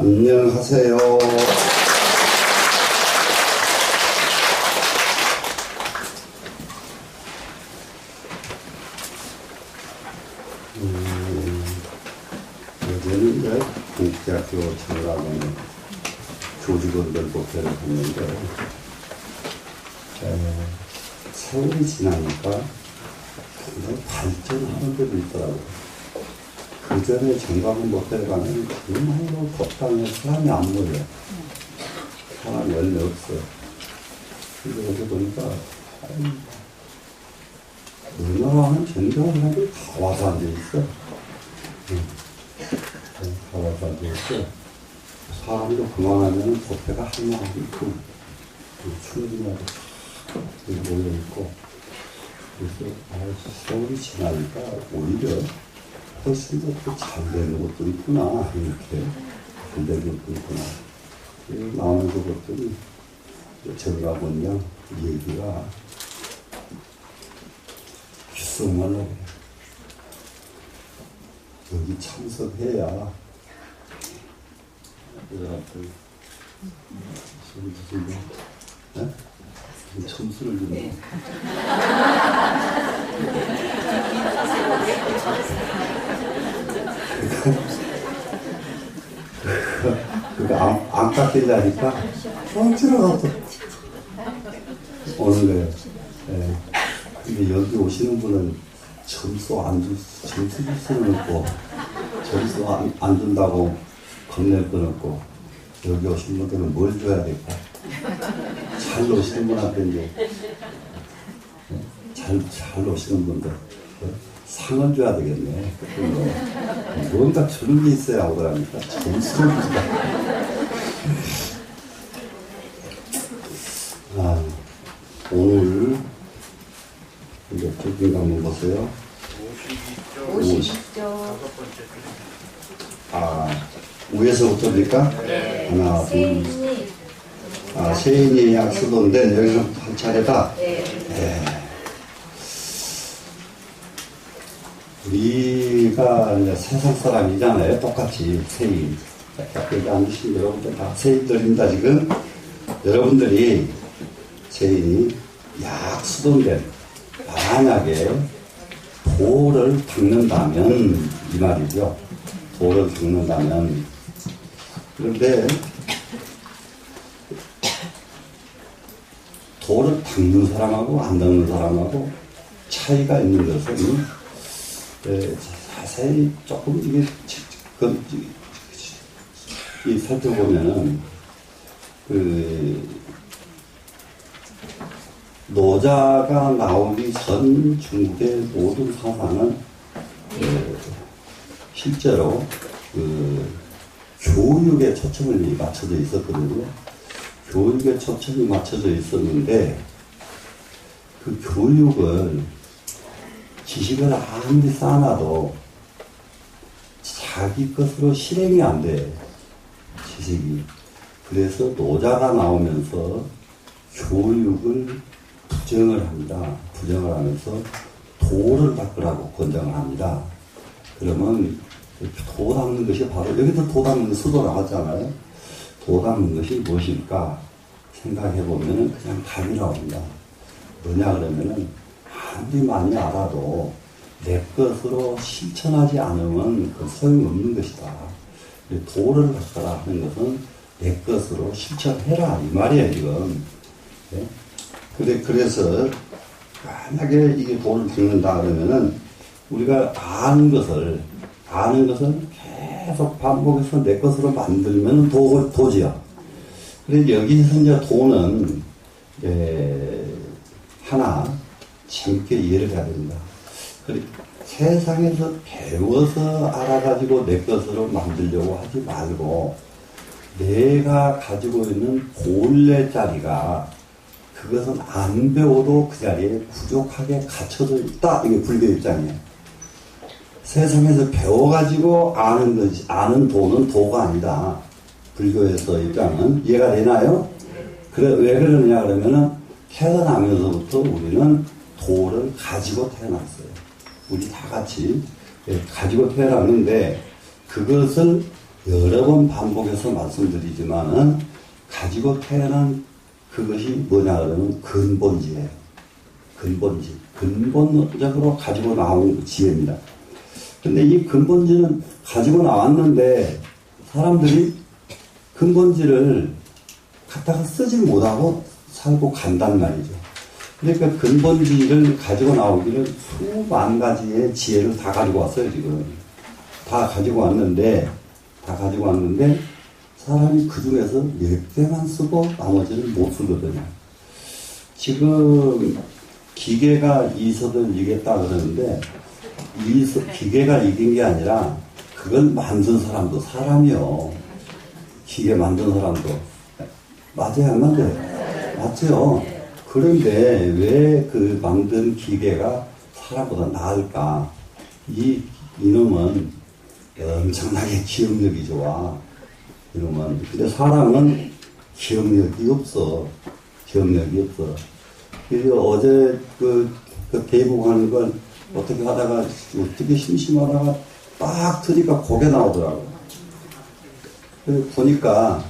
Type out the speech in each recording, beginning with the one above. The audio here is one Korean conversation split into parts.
안녕하세요. 여기는 이제 국제학교 청라고는 교직원들 목표를 했는데, 세월이 지나니까 굉장히 발전하는 데도 있더라고요. 그 전에 정강훈 모텔에 가면 정말로 덥다면 사람이 안 모여. 사람이 얼마 없어. 근데 여기 보니까, 누나와는 전경한 사람들이 다 와서 앉아있어. 다 와서 앉아있어. 사람도 그만하면 뷔페가 하나하나 있고, 충분하게 모여있고, 그래서, 세월이 지나니까 오히려 훨씬 더 잘 되는 것도 있구나, 이렇게. 잘 되는 것도 있구나. 나오는 것들이, 제가 보면, 얘기가, 귓속말로 여기 참석해야, 여러분들, 무슨, 네? 점수를 주는 그러니까 안 깎이려니까 억지로 오는 거예요. 예. 근데 여기 오시는 분은 점수 줄 수는 없고, 점수 안 준다고 겁낼 건 없고, 여기 오신 분들은 뭘 줘야 될까? 잘 오시는 분한테 이제, 잘 오시는 분들, 상을 줘야 되겠네. 뭔가 주는 게 있어야 오더랍니까? 점수를 준다. 오늘, 이제 적인가 한번 보세요. 52쪽. 위에서부터입니까? 네. 하나, 둘. 세인이. 세인이 약수도인데, 여기서 한 차례다. 네. 네. 우리가 이제 세상 사람이잖아요. 똑같이 세인. 여기 앉으신 여러분들 다 세인들입니다, 지금. 여러분들이 세인이 약수도인데, 만약에 도를 닦는다면, 이 말이죠. 도를 닦는다면. 그런데, 도를 닦는 사람하고 안 닦는 사람하고 차이가 있는 것은, 자세히 조금 이게 살펴보면은, 노자가 나오기 전 중국의 모든 사상은, 실제로, 교육에 초점을 맞춰져 있었거든요. 교육에 초점이 맞춰져 있었는데, 그 교육을, 지식을 아무리 쌓아놔도 자기 것으로 실행이 안 돼, 지식이. 그래서 노자가 나오면서 교육을 부정을 합니다. 부정을 하면서 도를 닦으라고 권장을 합니다. 그러면 도 닦는 것이 바로, 여기도 도 닦는 수도 나왔잖아요. 도 닦는 것이 무엇일까 생각해보면 그냥 답이 나옵니다. 뭐냐 그러면은, 아무리 많이 알아도 내 것으로 실천하지 않으면 그 소용이 없는 것이다. 도를 닦아라 하는 것은 내 것으로 실천해라, 이 말이에요, 지금. 네? 그래서, 만약에 이게 도를 닦는다 그러면은, 우리가 아는 것을 계속 반복해서 내 것으로 만들면 도지요. 그래서 여기서 이제 도는, 하나, 재밌게 이해를 해야 됩니다. 세상에서 배워서 알아가지고 내 것으로 만들려고 하지 말고, 내가 가지고 있는 본래 자리가, 그것은 안 배워도 그 자리에 부족하게 갖춰져 있다. 이게 불교 입장이에요. 세상에서 배워가지고 아는 도는 도가 아니다. 불교에서 입장은. 이해가 되나요? 왜 그러느냐 그러면은, 태어나면서부터 우리는 도를 가지고 태어났어요. 우리 다 같이 가지고 태어났는데, 그것을 여러 번 반복해서 말씀드리지만은 가지고 태어난 그것이 뭐냐 그러면 근본지예요. 근본지. 근본적으로 가지고 나온 지혜입니다. 근데 이 근본지는 가지고 나왔는데 사람들이 근본지를 갖다가 쓰지 못하고 살고 간단 말이죠. 그러니까 근본지를 가지고 나오기를 수만 가지의 지혜를 다 가지고 왔어요, 지금. 다 가지고 왔는데 사람이 그 중에서 몇 개만 쓰고 나머지는 못 쓰거든요. 지금 기계가 이석을 이겼다 그러는데 기계가 이긴 게 아니라 그걸 만든 사람도 사람이요. 기계 만든 사람도. 맞아요, 안 맞아요? 맞죠? 그런데 왜 그 만든 기계가 사람보다 나을까? 이놈은 엄청나게 기억력이 좋아. 이놈은. 근데 사람은 기억력이 없어. 그래서 어제 그 대북하는 걸 어떻게 하다가 어떻게 심심하다가 딱 트니까 고개 나오더라고. 그래서 보니까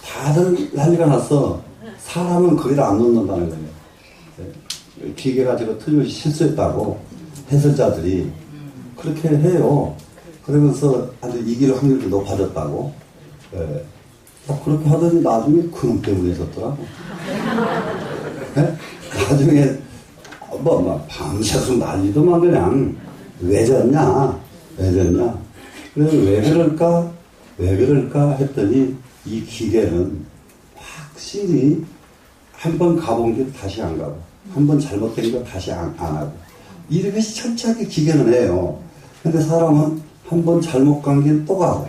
다들 난리가 났어. 사람은 거기다 안 넣는다는 거예요. 기계가 제가 틀림없이 실수했다고 해설자들이 그렇게 해요. 그러면서 아주 이길 확률이 높아졌다고. 그렇게 하더니 나중에 그놈 때문에 있었더라고. 나중에 밤새서 난리도만 그냥 왜 졌냐. 그래서 왜 그럴까 했더니 이 기계는 확실히 한 번 가본 길 다시 안 가고 한 번 잘못된 거 다시 안 하고 이렇게 철저하게 기계는 해요. 근데 사람은 한 번 잘못 간 길 또 가고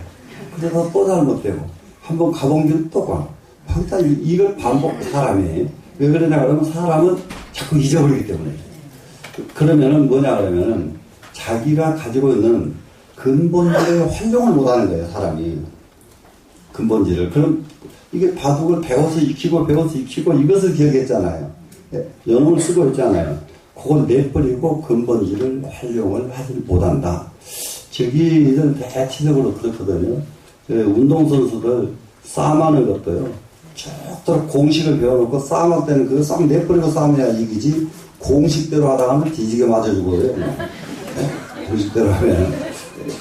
그러다 또 잘못되고 한 번 가본 길 또 가고 항상 이걸 반복. 사람이 왜 그러냐 그러면 사람은 자꾸 잊어버리기 때문에. 그러면은 뭐냐 그러면은 자기가 가지고 있는 근본지를 활용을 못하는 거예요, 사람이. 근본지를. 그럼 이게 바둑을 배워서 익히고 이것을 기억했잖아요. 연음을 쓰고 있잖아요. 그걸 내버리고 근본지를 활용을 하지 못한다. 저기를 대체적으로 그렇거든요. 운동선수들 싸움하는 것도요. 쭉도록 공식을 배워놓고 싸움할 때는 그거 싹 내버리고 싸움해야 이기지. 공식대로 하다 가면 뒤지게 맞아주고요. 공식대로 하면.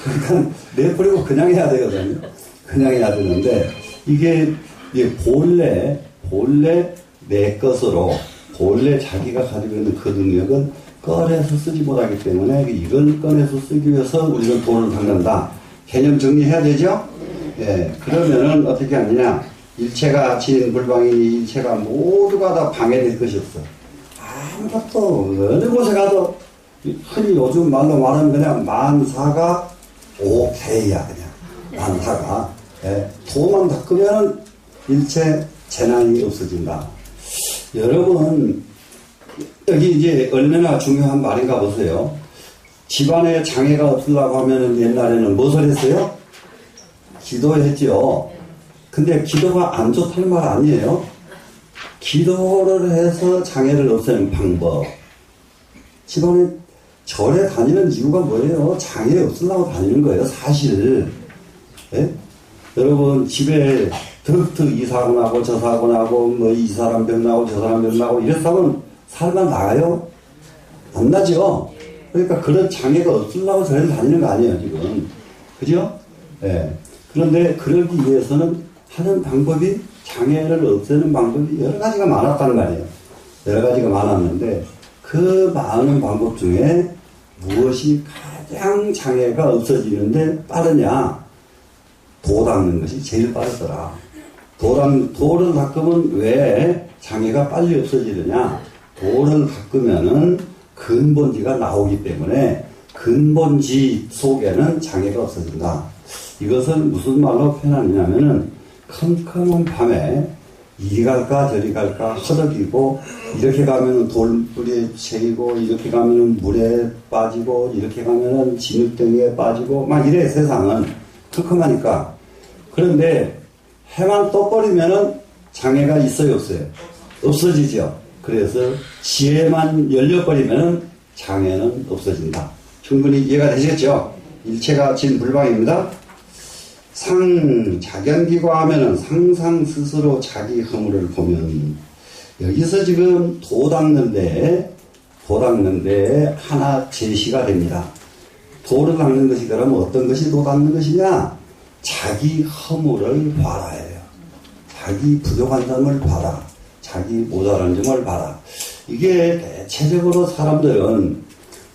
그러니까 내버리고 그냥 해야 되거든요. 그냥 해야 되는데 이게 본래 내 것으로 본래 자기가 가지고 있는 그 능력은 꺼내서 쓰지 못하기 때문에 이걸 꺼내서 쓰기 위해서 우리는 돈을 받는다. 개념 정리해야 되죠? 예. 그러면은 어떻게 하느냐. 일체가 진불방이니 일체가 모두가 다 방해될 것이 없어. 아무것도 어느 곳에 가도 흔히 요즘 말로 말하면 그냥 만사가 오케이야. 그냥 만사가. 예. 도만 닦으면 일체 재난이 없어진다. 여러분 여기 이제 얼마나 중요한 말인가 보세요. 집안에 장애가 없으려고 하면은 옛날에는 무엇을 했어요? 기도했죠. 근데 기도가 안 좋다는 말 아니에요. 기도를 해서 장애를 없애는 방법. 집안에 절에 다니는 이유가 뭐예요? 장애 없으려고 다니는 거예요, 사실. 예? 여러분 집에 덕덕 이 사고 나고 저 사고 나고 뭐 이 사람 병 나고 저 사람 병 나고 이래서 하면 살만 나가요? 안 나죠? 그러니까 그런 장애가 없으려고 저를 다니는 거 아니에요, 지금. 그죠? 예. 그런데 그러기 위해서는 하는 방법이 장애를 없애는 방법이 여러 가지가 많았단 말이에요. 여러 가지가 많았는데 그 많은 방법 중에 무엇이 가장 장애가 없어지는데 빠르냐? 도 닦는 것이 제일 빠르더라. 도를 닦으면 왜 장애가 빨리 없어지느냐? 도를 닦으면은 근본지가 나오기 때문에 근본지 속에는 장애가 없어진다. 이것을 무슨 말로 표현하느냐면은 컴컴한 밤에 이리 갈까 저리 갈까 허덕이고 이렇게 가면은 돌불에 새이고 이렇게 가면은 물에 빠지고 이렇게 가면은 진흙덩이에 빠지고 막 이래 세상은 컴컴하니까. 그런데 해만 떠버리면은 장애가 있어요, 없어요? 없어지죠. 그래서 지혜만 열려버리면은 장애는 없어진다. 충분히 이해가 되시겠죠? 일체가 진불방입니다. 상자견기과 하면은 상상 스스로 자기 허물을 보면, 여기서 지금 도 닦는데 하나 제시가 됩니다. 도를 닦는 것이 그러면 어떤 것이 도 닦는 것이냐? 자기 허물을 봐라예요. 자기 부족한 점을 봐라. 자기 모자란 점을 봐라. 이게 대체적으로 사람들은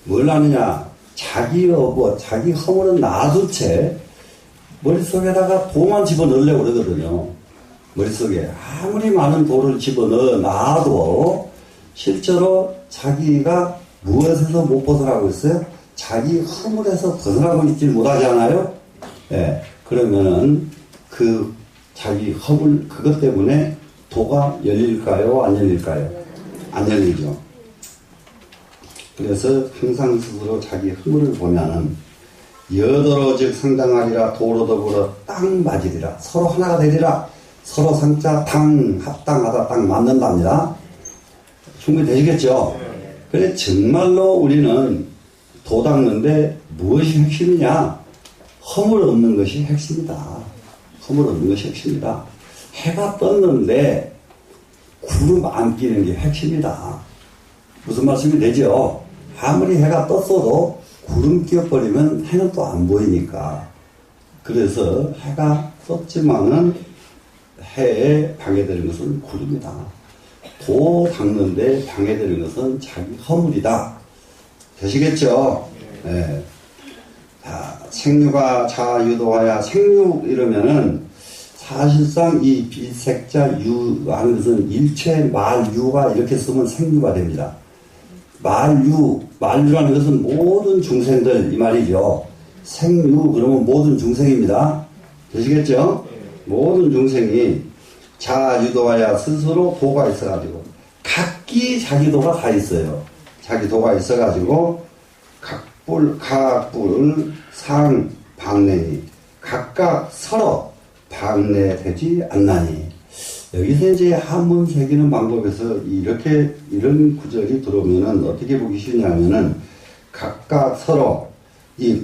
뭘 하느냐? 자기 허물은 놔둔 채 머릿속에다가 도만 집어넣으려고 그러거든요. 머릿속에 아무리 많은 도를 집어넣어놔도 실제로 자기가 무엇에서 못 벗어나고 있어요? 자기 허물에서 벗어나고 있지 못하지 않아요? 예. 그러면은 그 자기 허물 그것 때문에 도가 열릴까요? 안 열릴까요? 안 열리죠. 그래서 항상 스스로 자기 허물을 보면은 여더러 즉 상당하리라 도로 더불어 딱 맞으리라 서로 하나가 되리라 서로 상자 당 합당하다 딱 맞는답니다. 충분히 되시겠죠? 그래 정말로 우리는 도 닦는데 무엇이 핵심이냐? 허물 없는 것이 핵심이다. 허물 없는 것이 핵심이다. 해가 떴는데 구름 안 끼는 게 핵심이다. 무슨 말씀이 되죠? 아무리 해가 떴어도 구름 끼어버리면 해는 또 안 보이니까. 그래서 해가 떴지만은 해에 방해되는 것은 구름이다. 도 닦는데 방해되는 것은 자기 허물이다. 되시겠죠? 네. 자, 생류가 자유도하야 생류 이러면은 사실상 이 비색자 유 하는 것은 일체 말유가 이렇게 쓰면 생류가 됩니다. 말유라는 것은 모든 중생들 이 말이죠. 생류 그러면 모든 중생입니다. 되시겠죠? 모든 중생이 자유도하야 스스로 도가 있어가지고 각기 자기 도가 다 있어요. 자기 도가 있어가지고 각불 상 방내니 각각 서로 방내되지 않나니. 여기서 이제 한문 새기는 방법에서 이런 구절이 들어오면은 어떻게 보기 쉬우냐면은 각각 서로 이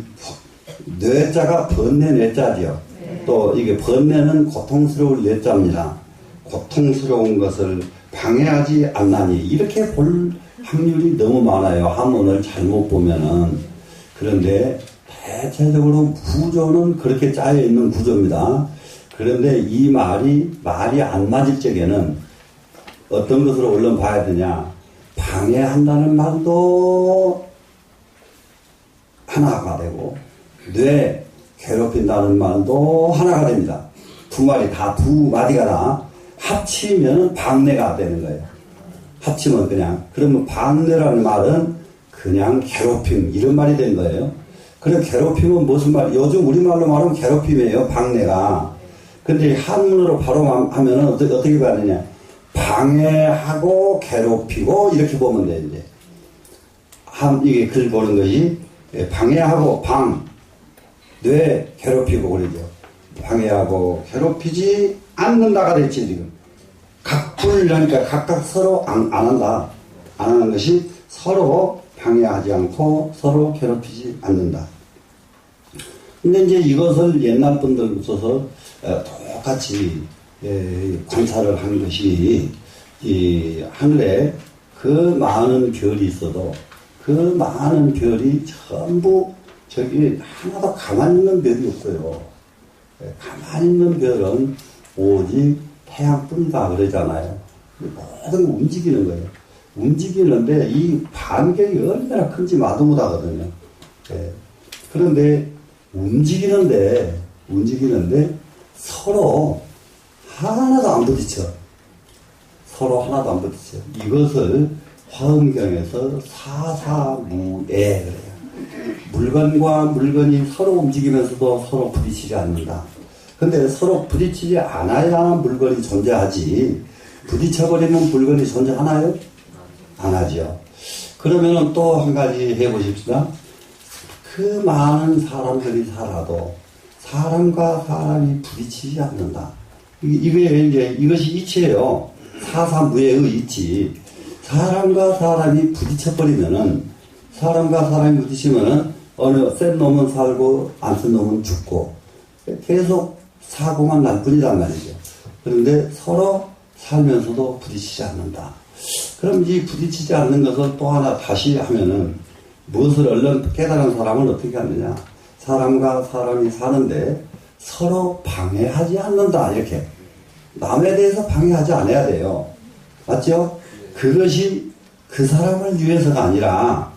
뇌자가 번뇌 뇌자죠. 또 이게 번뇌는 고통스러울 뇌자입니다. 고통스러운 것을 방해하지 않나니 이렇게 볼 확률이 너무 많아요. 한문을 잘못 보면은. 그런데 대체적으로 구조는 그렇게 짜여 있는 구조입니다. 그런데 이 말이 안 맞을 적에는 어떤 것으로 얼른 봐야 되냐? 방해한다는 말도 하나가 되고 뇌 괴롭힌다는 말도 하나가 됩니다. 두 마디가 다 합치면 방해가 되는 거예요. 합치면 그러면 방해라는 말은 그냥 괴롭힘 이런 말이 된 거예요. 그럼 괴롭힘은 무슨 말? 요즘 우리말로 말하면 괴롭힘이에요. 방해가. 근데 한문으로 바로 하면은 어떻게 가느냐? 방해하고 괴롭히고 이렇게 보면 돼 이제. 이게 글 보는 것이 방해하고 뇌 괴롭히고 그러죠. 방해하고 괴롭히지 않는다가 됐지 지금. 각불이라니까 각각 서로 안 한다. 안 하는 것이 서로 방해하지 않고 서로 괴롭히지 않는다. 근데 이제 이것을 옛날 분들부터 똑같이 관찰을 한 것이 이 하늘에 그 많은 별이 있어도 그 많은 별이 전부 저기 하나도 가만히 있는 별이 없어요. 가만히 있는 별은 오직 태양뿐이다 그러잖아요. 모든 게 움직이는 거예요. 움직이는데 이 반경이 얼마나 큰지 마도 못하거든요. 그런데 움직이는데 서로 하나도 안 부딪혀. 서로 하나도 안 부딪혀. 이것을 화엄경에서 사사무에 그래요. 물건과 물건이 서로 움직이면서도 서로 부딪히지 않는다. 근데 서로 부딪히지 않아야 물건이 존재하지. 부딪혀버리면 물건이 존재하나요? 안 하죠. 그러면 또 한 가지 해보십시다. 그 많은 사람들이 살아도 사람과 사람이 부딪히지 않는다. 이것이 이치예요. 사사무예의 이치. 사람과 사람이 부딪혀버리면은, 사람과 사람이 부딪히면은, 센 놈은 살고, 안 센 놈은 죽고, 계속 사고만 날 뿐이란 말이죠. 그런데 서로 살면서도 부딪히지 않는다. 그럼 이 부딪히지 않는 것을 또 하나 다시 하면은 무엇을 얼른 깨달은 사람은 어떻게 하느냐. 사람과 사람이 사는데 서로 방해하지 않는다. 이렇게. 남에 대해서 방해하지 않아야 돼요. 맞죠? 그것이 그 사람을 위해서가 아니라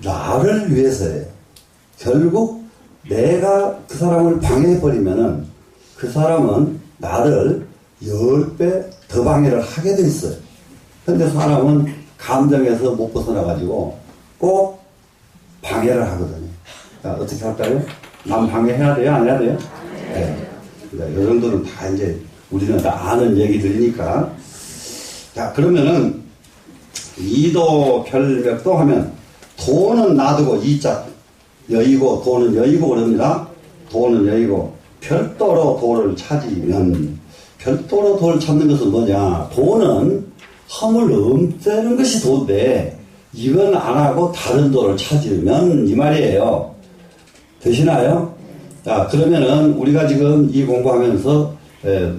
나를 위해서예요. 결국 내가 그 사람을 방해해버리면은 그 사람은 나를 10배 더 방해를 하게 돼 있어요. 근데 사람은 감정에서 못 벗어나가지고 꼭 방해를 하거든요. 자, 어떻게 할까요? 남 방해해야 돼요? 안 해야 돼요? 네. 이 정도는 다 이제 우리는 다 아는 얘기들이니까. 자, 그러면은 이도 별맥도 하면 도는 놔두고 이자 여의고 도는 여의고 그럽니다. 도는 여의고 별도로 도를 찾으면 별도로 도를 찾는 것은 뭐냐. 도는 허물 없애는 것이 도인데 이건 안 하고 다른 도를 찾으면 이 말이에요. 되시나요? 자, 그러면은 우리가 지금 이 공부하면서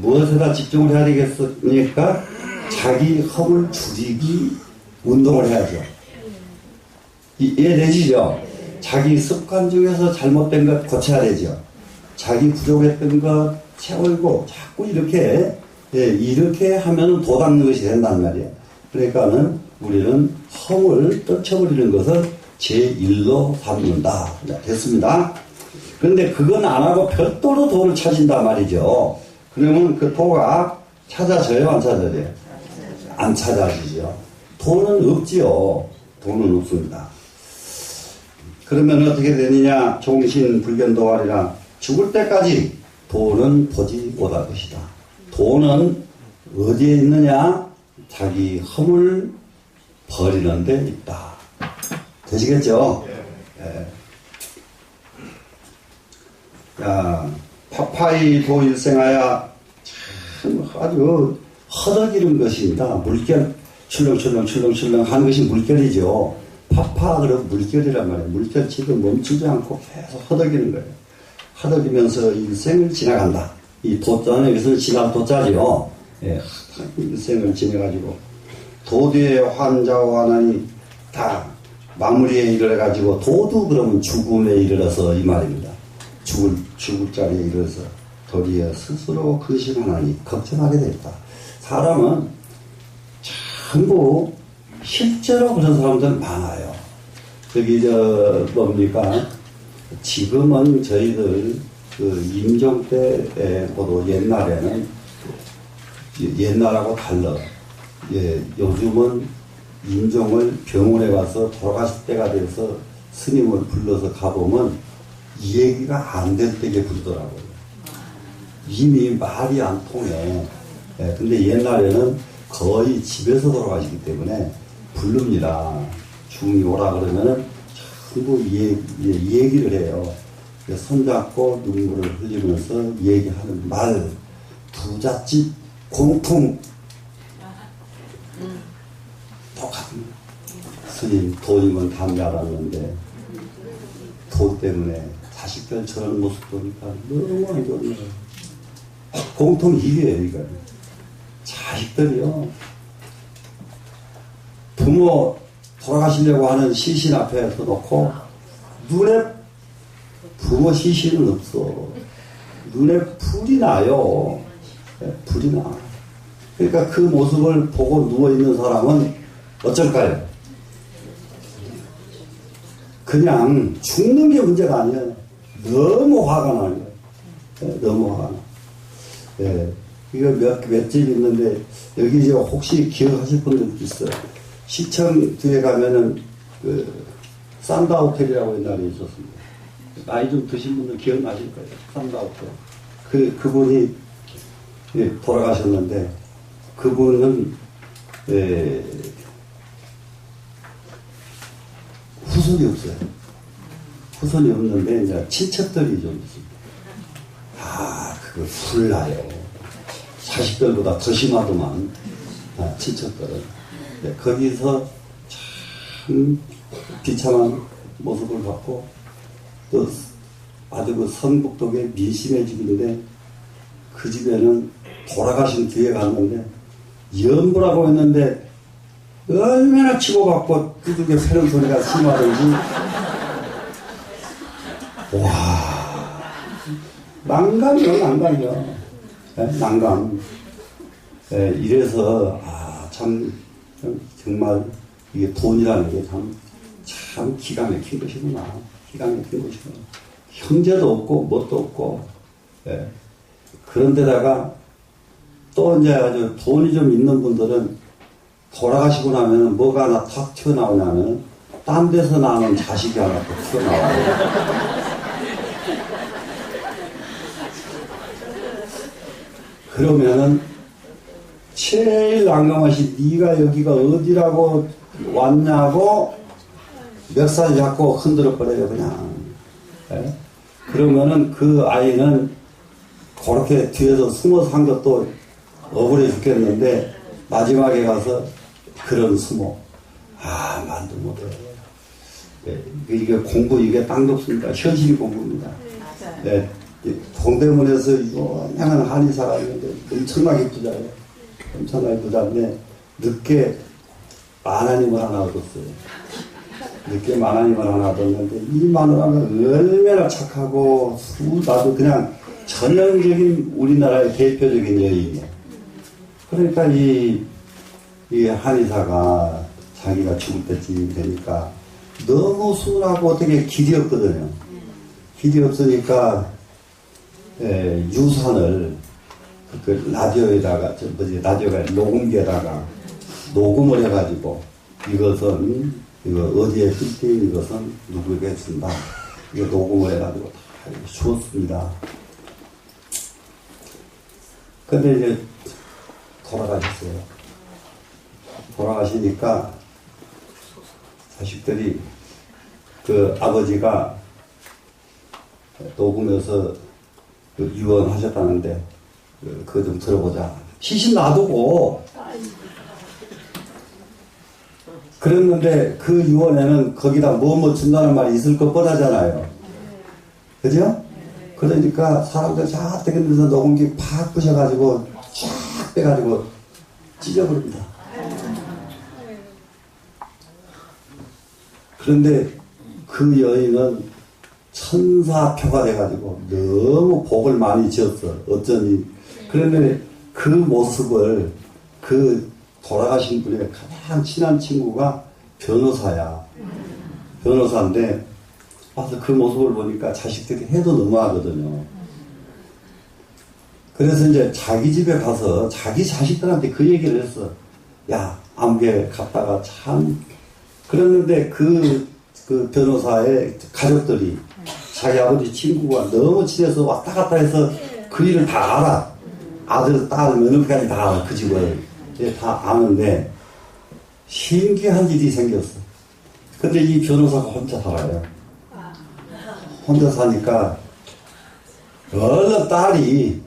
무엇에다 집중을 해야 되겠습니까? 자기 허물 줄이기 운동을 해야죠. 이해되시죠? 자기 습관 중에서 잘못된 것 고쳐야 되죠. 자기 부족했던 것 채우고 자꾸 이렇게 이렇게 하면 도 닦는 것이 된단 말이에요. 그러니까는 우리는 허물 떨쳐버리는 것을 제1로 삼는다. 됐습니다. 그런데 그건 안 하고 별도로 도를 찾은단 말이죠. 그러면 그 도가 찾아져요? 안 찾아져요? 안 찾아지죠. 도는 없지요. 도는 없습니다. 그러면 어떻게 되느냐? 종신불견도하리라. 죽을 때까지 도는 보지 못할 것이다. 도는 어디에 있느냐? 자기 허물 버리는 데 있다. 되시겠죠? 네. 야, 파파이 도일생하야 참 아주 허덕이는 것입니다. 물결 출렁출렁 하는 것이 물결이죠. 파파 그럼 물결이란 말이에요. 물결 지금 멈추지 않고 계속 허덕이는 거예요. 허덕이면서 일생을 지나간다. 이 도자는 여기서 지날 도자지요. 예, 일생을 지내가지고 도뒤의 환자와 환난이 다 마무리에 이르러가지고 도도 그러면 죽음에 이르러서 이 말입니다. 죽을 자리에 이르러서 도리어 스스로 근심하나니 걱정하게 됐다. 사람은 전부 실제로 그런 사람들 많아요. 저기 뭡니까? 지금은 저희들 그 임종 때보다 옛날에는 옛날하고 달라. 예, 요즘은 임종을 병원에 가서 돌아가실 때가 돼서 스님을 불러서 가보면 이 얘기가 안 될 때게 부르더라고요. 이미 말이 안 통해. 예, 근데 옛날에는 거의 집에서 돌아가시기 때문에 부릅니다. 중이 오라 그러면은 전부 이 얘기를 해요. 손잡고 눈물을 흘리면서 얘기하는 말, 부잣집 공통 똑같은. 스님 돈이면 담배 알았는데 돈 때문에 자식들 저런 모습 보니까 너무 안 좋네요. 공통 이게요, 이거. 자식들이요. 부모 돌아가시려고 하는 시신 앞에 놓고 눈에 부모 시신은 없어. 눈에 불이 나요. 불이 나. 그러니까 그 모습을 보고 누워있는 사람은 어쩔까요? 그냥 죽는 게 문제가 아니에요. 너무 화가 나요. 너무 화가 나. 예. 이거 몇 집 있는데, 여기 이제 혹시 기억하실 분들 있어요. 시청 뒤에 가면은, 산다 호텔이라고 옛날에 있었습니다. 나이 좀 드신 분들 기억나실 거예요. 산다 호텔. 그분이 돌아가셨는데, 그분은, 후손이 없어요. 후손이 없는데, 이제 친척들이 좀 있습니다. 그거 불나요. 자식들보다 더 심하더만, 친척들은. 네, 거기서 참 비참한 모습을 갖고, 또 아주 그 성북동의 민심의 집인데 그 집에는 돌아가신 뒤에 갔는데 연부라고 했는데 얼마나 치고받고 두들겨 패는 소리가 심하던지 와 난감이요 난감이요 난감 이래서 참 정말 이게 돈이라는 게 참 기가 막힌 것이구나 기가 막힌 것이구나 형제도 없고 뭣도 없고 그런데다가 또 이제 아주 돈이 좀 있는 분들은 돌아가시고 나면 뭐가 하나 탁 튀어나오냐면 딴 데서 나는 자식이 하나 또 튀어나와요. 그러면은 제일 난감하시 네가 여기가 어디라고 왔냐고 멱살 잡고 흔들어 버려요 그냥. 그러면은 그 아이는 그렇게 뒤에서 숨어서 한 것도 억울해 죽겠는데 마지막에 가서 그런 수모 말도 못해. 이게 공부 이게 땅도 없습니다. 현실이 공부입니다. 네, 동대문에서 유명한 한의사가 있는데 엄청나게 부자예요. 엄청나게 부자인데 늦게 만화님을 하나 얻었어요. 늦게 만화님을 하나 얻었는데 이 마누라가 얼마나 착하고 나도 그냥 전형적인 우리나라의 대표적인 여인이에요. 그러니까 이 한의사가 자기가 죽을 때쯤이 되니까 너무 순하고 어떻게 길이 없거든요. 길이 없으니까 유산을 그 라디오에다가 라디오가 녹음기에다가 녹음을 해가지고 이것은 이거 어디에 필테인 이것은 누구에게 준다. 이거 녹음을 해가지고 다 주었습니다. 근데 이제 돌아가셨어요. 돌아가시니까 자식들이 그 아버지가 녹음해서 그 유언하셨다는데 그거 좀 들어보자. 시신 놔두고 그랬는데 그 유언에는 거기다 뭐 준다는 말이 있을 것 뻔하잖아요. 그죠? 그러니까 사람들 쫙 되겠는데 녹음기 팍 부셔가지고 쫙 빼가지고 찢어버립니다. 그런데 그 여인은 천사표가 돼가지고 너무 복을 많이 지었어. 어쩌니. 그런데 그 모습을 그 돌아가신 분의 가장 친한 친구가 변호사야. 변호사인데 와서 그 모습을 보니까 자식들이 해도 너무하거든요. 그래서 이제 자기 집에 가서 자기 자식들한테 그 얘기를 했어. 야, 암계 갔다가 참. 그랬는데 그 변호사의 가족들이 자기 아버지 친구가 너무 친해서 왔다 갔다 해서 그 일을 다 알아. 아들, 딸, 며느리까지 다 알아. 그 집을. 다 아는데 신기한 일이 생겼어. 근데 이 변호사가 혼자 살아요. 혼자 사니까 얼른 딸이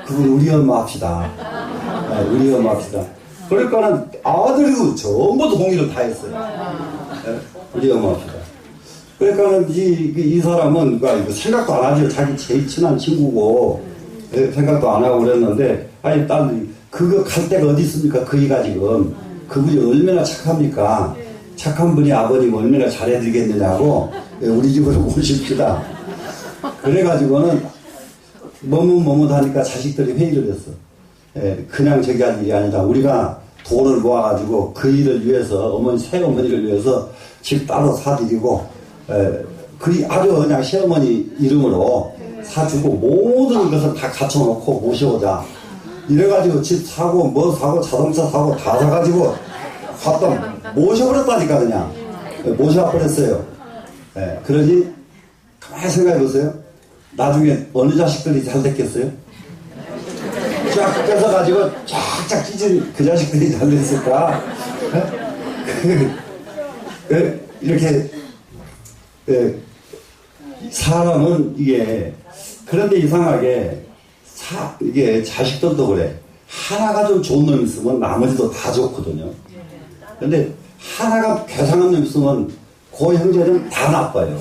그분 우리 엄마 합시다. 우리 엄마 합시다. 그러니까는 아들이고 전부 다 동의를 다 했어요. 우리 엄마 합시다. 그러니까는 이 사람은 생각도 안 하죠. 자기 제일 친한 친구고 생각도 안 하고 그랬는데 아니 딸 그거 갈 데가 어디 있습니까? 그이가 지금 그분이 얼마나 착합니까? 착한 분이 아버님 얼마나 잘해드리겠느냐고 우리 집으로 모십시다. 그래가지고는 머뭇머뭇하니까 자식들이 회의를 했어. 그냥 저기 할 일이 아니다. 우리가 돈을 모아가지고 그 일을 위해서 새어머니를 위해서 집 따로 사드리고 아주 그냥 시어머니 이름으로 사주고 모든 것을 다 갖춰놓고 모셔오자. 이래가지고 집 사고 뭐 사고 자동차 사고 다 사가지고 갖다 모셔버렸다니까 그냥 모셔버렸어요. 그러니 가만히 생각해보세요. 나중에 어느 자식들이 잘 됐겠어요? 쫙 뺏어가지고 쫙쫙 찢은 그 자식들이 잘 됐을까? 이렇게 사람은 이게 그런데 이상하게 이게 자식들도 그래. 하나가 좀 좋은 놈 있으면 나머지도 다 좋거든요. 근데 하나가 괴상한 놈 있으면 그 형제는 다 나빠요.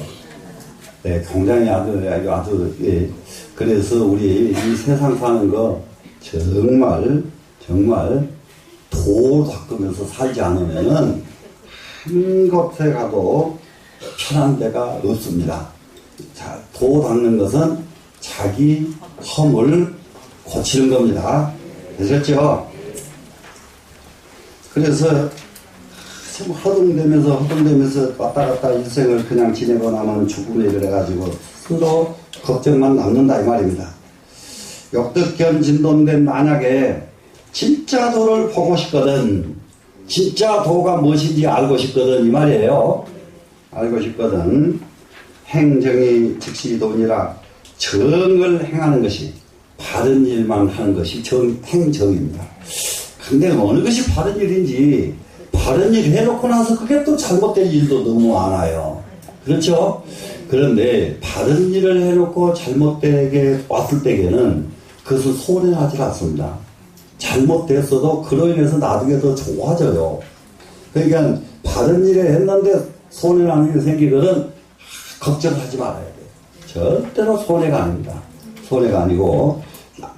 네, 굉장히 아주, 예. 그래서 우리 이 세상 사는 거 정말 도 닦으면서 살지 않으면은 한 곳에 가도 편한 데가 없습니다. 자, 도 닦는 것은 자기 허물 고치는 겁니다. 되셨죠? 그래서 허둥대면서 왔다 갔다 일생을 그냥 지내고 나면 죽음에 이래가지고 스스로 걱정만 남는다 이 말입니다. 역득견 진돈된 만약에 진짜 도를 보고 싶거든, 진짜 도가 무엇인지 알고 싶거든 이 말이에요. 알고 싶거든. 행정이 즉시 돈이라 정을 행하는 것이, 바른 일만 하는 것이 행정입니다. 근데 어느 것이 바른 일인지, 바른 일 해놓고 나서 그게 또 잘못된 일도 너무 많아요. 그렇죠? 그런데 바른 일을 해놓고 잘못되게 왔을 때에는 그것은 손해하지 않습니다. 잘못됐어도 그로 인해서 나중에 더 좋아져요. 그러니까 바른 일을 했는데 손해나는 일이 생기거든 걱정하지 말아야 돼요. 절대로 손해가 아닙니다. 손해가 아니고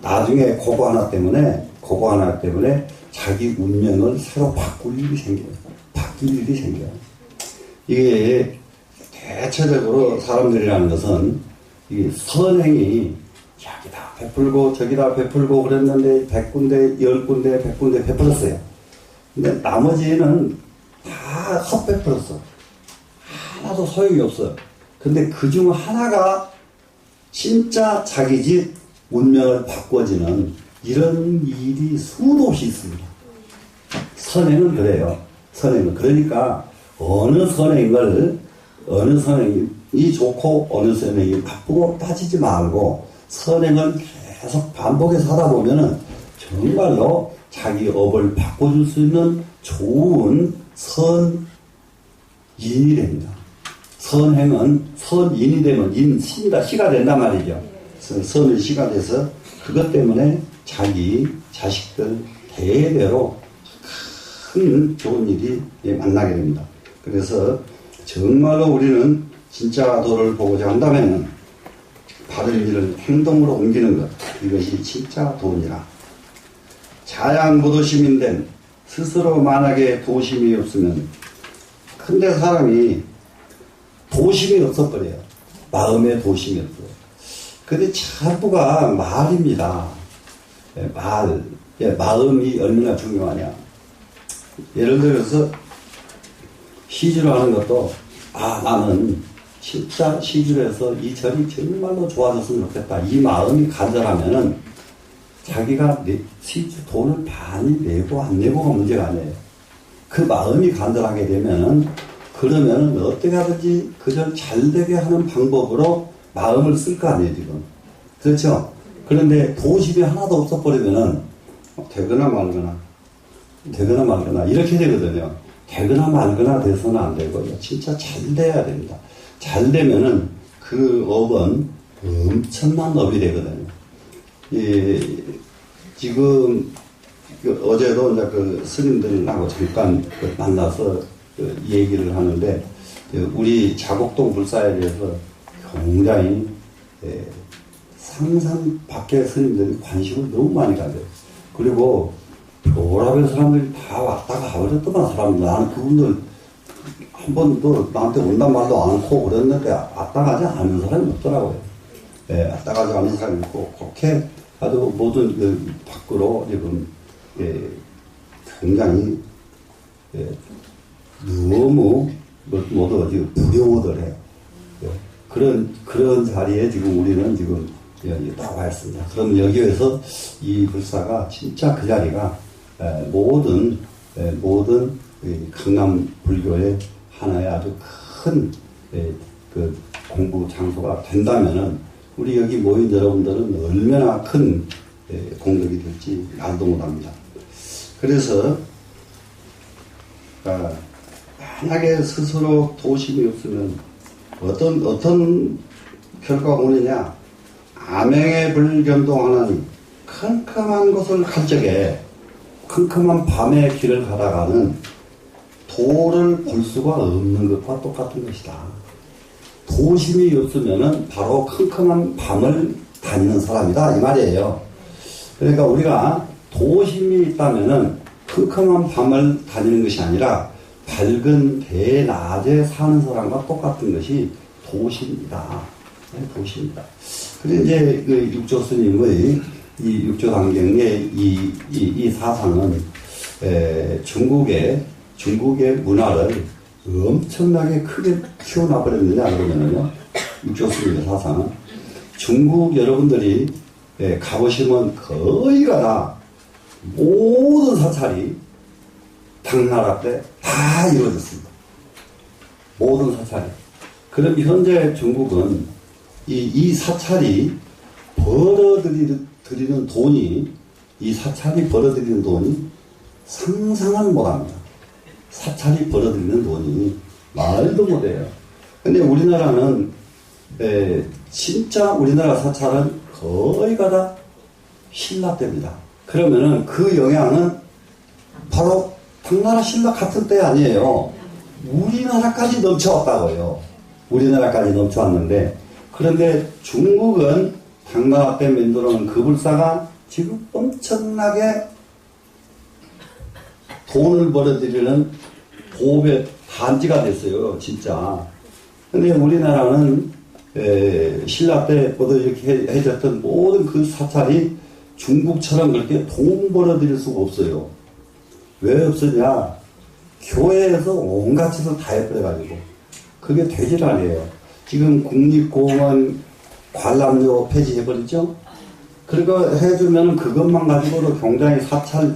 나중에 그거 하나 때문에 자기 운명을 새로 바꿀 일이 생겨요. 바뀔 일이 생겨요. 이게 대체적으로 사람들이라는 것은 이게 선행이 여기다 베풀고 저기다 베풀고 그랬는데 100군데, 10군데, 100군데 베풀었어요. 근데 나머지는 다 헛베풀었어. 하나도 소용이 없어. 근데 그중 하나가 진짜 자기 집 운명을 바꿔지는 이런 일이 수도 없이 있습니다. 선행은 그래요. 선행은. 그러니까 어느 선행이 좋고 어느 선행이 나쁘고 따지지 말고 선행을 계속 반복해서 하다 보면은 정말로 자기 업을 바꿔줄 수 있는 좋은 선인이 됩니다. 선행은 선인이 되면 시가 된단 말이죠. 선의 시가 돼서 그것 때문에 자기 자식들 대대로 큰 좋은 일이 만나게 됩니다. 그래서 정말로 우리는 진짜 도를 보고자 한다면 바른 일을 행동으로 옮기는 것, 이것이 진짜 도니라. 자양무도심인된 스스로 만약에 도심이 없으면, 근데 사람이 도심이 없어버려요. 마음에 도심이 없어요. 근데 전부가 말입니다. 마음이 얼마나 중요하냐. 예를 들어서 시주를 하는 것도 나는 진짜 시주를 해서 이 절이 정말로 좋아졌으면 좋겠다. 이 마음이 간절하면은 자기가 시주 돈을 많이 내고 안 내고가 문제가 아니에요. 그 마음이 간절하게 되면은 그러면은 어떻게 하든지 그 절 잘되게 하는 방법으로 마음을 쓸 거 아니에요, 지금. 그렇죠? 그런데 도심이 하나도 없어버리면은 되거나 말거나 이렇게 되거든요. 되거나 말거나 돼서는 안 되고요. 진짜 잘 돼야 됩니다. 잘 되면은 그 업은 엄청난 업이 되거든요. 지금 어제도 이제 그 스님들하고 잠깐 만나서 얘기를 하는데 우리 자곡동 불사에 대해서 굉장히 상상 밖의 스님들이 관심을 너무 많이 가져요. 그리고 교랍의 사람들이 다 왔다가 가버렸더만 사람들. 나는 그분들 한 번도 나한테 온단 말도 않고 그랬는데 왔다 가지 않은 사람이 없더라고요. 왔다 가지 않은 사람이 있고 그렇게 아주 모든 그 밖으로 지금 굉장히 너무 모두 지금 두려워들 해요. 그런 자리에 지금 우리는 지금 여기 나와 있습니다. 그럼 여기에서 이 불사가 진짜 그 자리가 모든 강남 불교의 하나의 아주 큰 그 공부 장소가 된다면은 우리 여기 모인 여러분들은 얼마나 큰 공덕이 될지 말도 못합니다. 그래서 만약에 스스로 도심이 없으면 어떤 결과가 오느냐. 암행의 불견동하는 컴컴한 곳을 갈 적에 컴컴한 밤의 길을 가다가는 도를 볼 수가 없는 것과 똑같은 것이다. 도심이 없으면은 바로 컴컴한 밤을 다니는 사람이다 이 말이에요. 그러니까 우리가 도심이 있다면은 컴컴한 밤을 다니는 것이 아니라 밝은 대낮에 사는 사람과 똑같은 것이 도심이다. 네, 도심이다. 그리고 이제 그 육조 스님의 이 육조 강경의 이 사상은 중국의 문화를 엄청나게 크게 키워놔버렸느냐 그러면은요, 육조 스님의 사상은 중국 여러분들이 가보시면 거의가 다 모든 사찰이 당나라 때 다 이루어졌습니다. 모든 사찰이. 그럼 현재 중국은 이 사찰이 벌어들이는 돈이, 이 사찰이 벌어들이는 돈이 상상을 못합니다. 사찰이 벌어들이는 돈이 말도 못해요. 근데 우리나라는 진짜 우리나라 사찰은 거의가 다 신라 때입니다. 그러면은 그 영향은 바로 당나라 신라 같은 때 아니에요. 우리나라까지 넘쳐왔다고요. 우리나라까지 넘쳐왔는데, 그런데 중국은 당나라 때 만들어놓은 그 불사가 지금 엄청나게 돈을 벌어들이는 보배 단지가 됐어요, 진짜. 근데 우리나라는 신라 때보다 이렇게 해줬던 모든 그 사찰이 중국처럼 그렇게 돈 벌어들일 수가 없어요. 왜 없으냐? 교회에서 온갖 짓을 다 해버려가지고 그게 되질 않아요. 지금 국립공원 관람료 폐지해버리죠? 그리고 해주면 그것만 가지고도 굉장히 사찰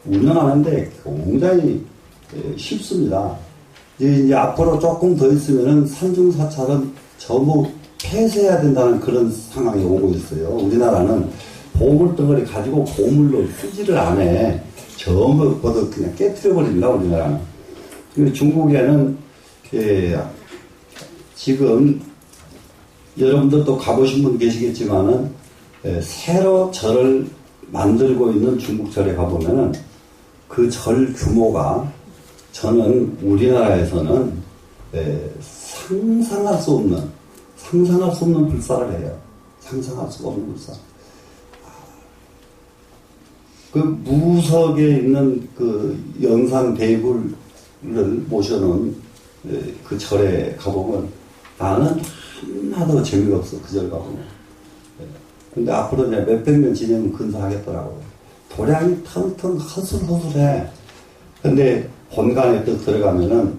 운영하는데 굉장히 쉽습니다. 이제 앞으로 조금 더 있으면은 산중사찰은 전부 폐쇄해야 된다는 그런 상황이 오고 있어요. 우리나라는 보물덩어리 가지고 보물로 쓰지를 안 해. 전부 모두 그냥 깨트려버립니다, 우리나라는. 근데 중국에는 지금 여러분들도 가보신 분 계시겠지만은 새로 절을 만들고 있는 중국 절에 가보면은 그 절 규모가 저는 우리나라에서는 상상할 수 없는 불사를 해요. 상상할 수가 없는 불사. 그 무석에 있는 그 영산 대굴을 모셔놓은 그 절에 가보면 나는 하나도 재미가 없어, 그 절 가보면. 근데 앞으로 이제 몇백 년 지내면 근사하겠더라고요. 도량이 텅텅 허술허술해. 근데 본관에 또 들어가면은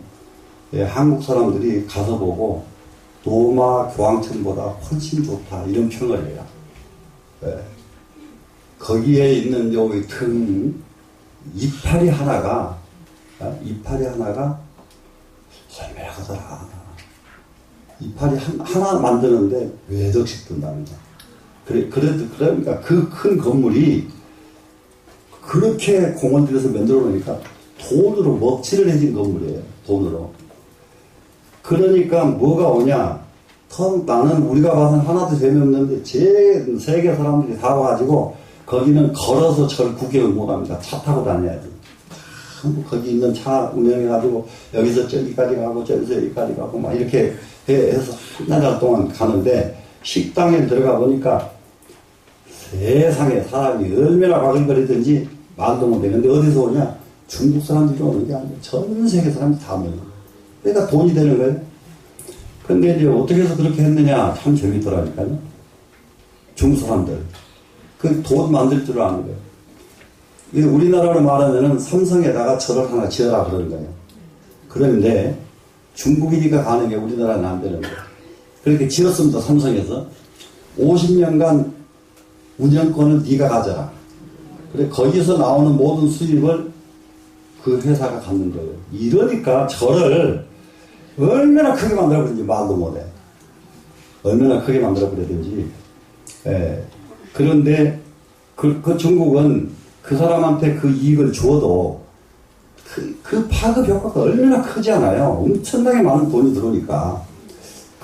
한국 사람들이 가서 보고 로마 교황청보다 훨씬 좋다, 이런 평을 해요. 거기에 있는 여기 큰 이파리 하나가 설매하더라. 이파리 하나 만드는데 몇 억씩 든답니다. 그러니까 그 큰 건물이 그렇게 공을 들여서 만들어 놓으니까 돈으로 먹칠을 해진 건물이에요. 돈으로. 그러니까 뭐가 오냐? 나는 우리가 봐서는 하나도 재미없는데 세계 사람들이 다 와가지고 거기는 걸어서 절 구경을 못합니다. 차 타고 다녀야지. 거기 있는 차 운영해가지고 여기서 저기까지 가고 저기서 여기까지 가고 막 이렇게 해서 한 달 동안 가는데, 식당에 들어가 보니까 세상에 사람이 얼마나 바글거리든지 말도 못해. 근데 어디서 오냐? 중국 사람들이 오는 게 아니고 전 세계 사람들이 다 모여. 그러니까 돈이 되는 거예요. 근데 이제 어떻게 해서 그렇게 했느냐? 참 재밌더라니까요. 중국 사람들. 그 돈 만들 줄 아는 거예요. 우리나라로 말하면은 삼성에다가 절을 하나 지어라 그러는 거예요. 그런데 중국이니까 가는 게 우리나라는 안 되는 거예요. 그렇게 지었습니다, 삼성에서. 50년간 운영권을 네가 가져라. 그래, 거기서 나오는 모든 수입을 그 회사가 갖는 거예요. 이러니까 절을 얼마나 크게 만들어버리는지 말도 못해. 얼마나 크게 만들어버리든지. 그런데 그 중국은 그 사람한테 그 이익을 주어도 그 파급 효과가 얼마나 크지 않아요. 엄청나게 많은 돈이 들어오니까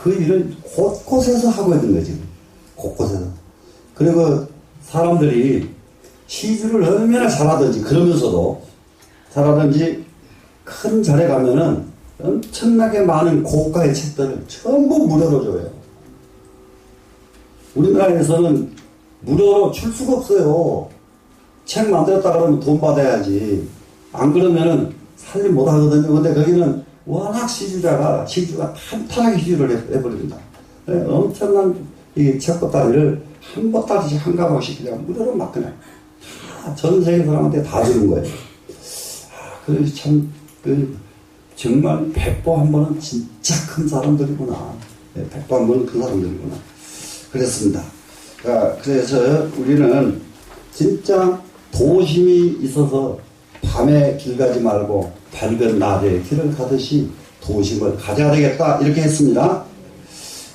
그 일을 곳곳에서 하고 있는 거지. 곳곳에서. 그리고 사람들이 시주를 얼마나 잘하든지, 그러면서도 잘하든지 큰 절에 가면은 엄청나게 많은 고가의 책들을 전부 무료로 줘요. 우리나라에서는 무료로 줄 수가 없어요. 책 만들었다 그러면 돈 받아야지. 안 그러면은 살림 못 하거든요. 근데 거기는 워낙 시주가 탄탄하게 시주를 해버립니다. 네, 엄청난 이 책보따리를 한 보따리씩 한 가방씩 그냥 무료로 막 그냥 전 세계 사람한테 다 주는 거예요. 그래서 참, 정말 백보 한 번은 진짜 큰 사람들이구나. 네, 백보 한 번은 큰 사람들이구나. 그랬습니다. 그래서 우리는 진짜 도심이 있어서 밤에 길 가지 말고 밝은 낮에 길을 가듯이 도심을 가져야 되겠다. 이렇게 했습니다.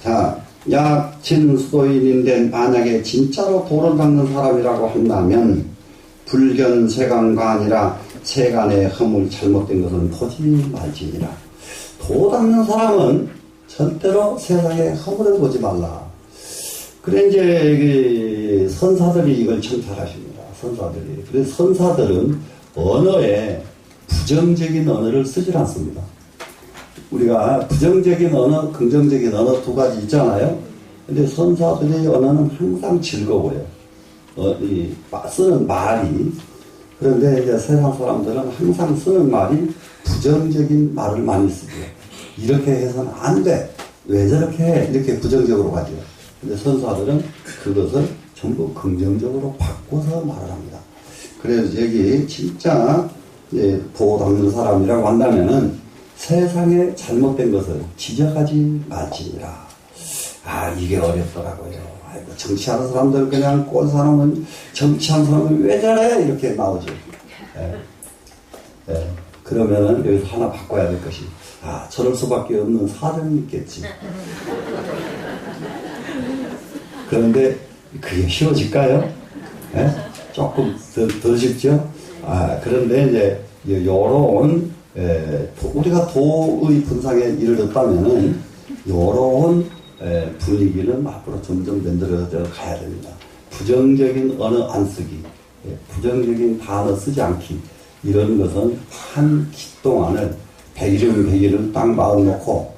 자, 약진 수도인인데 만약에 진짜로 도를 닦는 사람이라고 한다면 불견 세간과 아니라 세간의 허물 잘못된 것은 보지 말지니라. 도 닦는 사람은 절대로 세상의 허물을 보지 말라. 그래 이제 선사들이 이걸 청찰하십니다. 선사들이. 그래서 선사들은 언어에 부정적인 언어를 쓰질 않습니다. 우리가 부정적인 언어, 긍정적인 언어 두 가지 있잖아요. 근데 선사들의 언어는 항상 즐거워요. 쓰는 말이. 그런데 이제 세상 사람들은 항상 쓰는 말이 부정적인 말을 많이 쓰죠. 이렇게 해서는 안 돼. 왜 저렇게 해? 이렇게 부정적으로 가죠. 근데 선사들은 그것을 전부 긍정적으로 바꿔서 말을 합니다. 그래서 여기 진짜 도 닦는 사람이라고 한다면은 세상에 잘못된 것을 지적하지 말지니라. 이게 어렵더라고요. 아이고, 정치하는 사람들 그냥 꼴 사람은 정치하는 사람은 왜 저래? 이렇게 나오죠. 그러면은 여기서 하나 바꿔야 될 것이 저럴 수밖에 없는 사정이 있겠지. 그런데 그게 쉬워질까요? 조금 더 쉽죠? 그런데 이제 요런 우리가 도의 분상에 이르렀다면은 요런 분위기는 앞으로 점점 만들어져 가야 됩니다. 부정적인 언어 안 쓰기, 부정적인 단어 쓰지 않기, 이런 것은 한 기 동안을 100일이면 100일을 딱 마음 놓고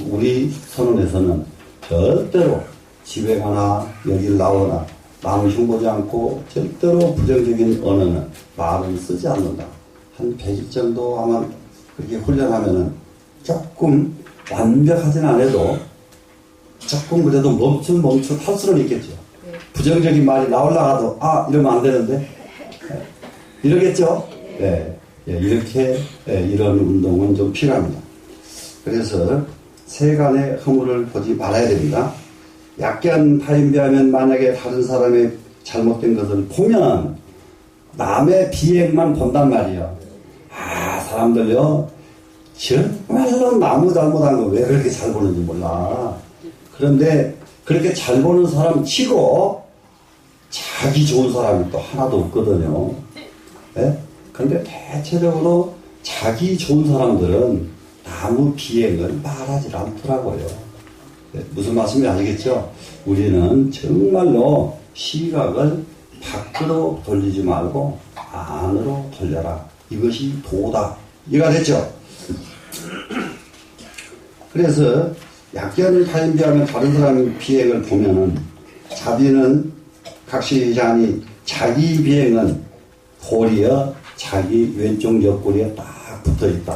우리 선언에서는 절대로 집에 가나 여길 나오나 남을 흉보지 않고 절대로 부정적인 언어는 말은 쓰지 않는다. 한 100일 정도 아마 그렇게 훈련하면은 조금 완벽하진 않아도 조금 그래도 멈출 할 수는 있겠죠. 부정적인 말이 나올라가도 이러면 안 되는데 이러겠죠. 이렇게 이런 운동은 좀 필요합니다. 그래서 세간의 허물을 보지 말아야 됩니다. 약견 타인비하면 만약에 다른 사람의 잘못된 것을 보면 남의 비행만 본단 말이에요. 사람들요 정말로 나무 잘못한 거 왜 그렇게 잘 보는지 몰라. 그런데 그렇게 잘 보는 사람 치고 자기 좋은 사람이 또 하나도 없거든요. 그런데 대체적으로 자기 좋은 사람들은 나무 비행을 말하지 않더라고요. 무슨 말씀인지 아시겠죠? 우리는 정말로 시각을 밖으로 돌리지 말고 안으로 돌려라. 이것이 도다. 이해가 됐죠? 그래서 약견을 타인비하면 다른 사람의 비행을 보면은 자비는 각시자니 자기 비행은 도리어 자기 왼쪽 옆구리에 딱 붙어 있다.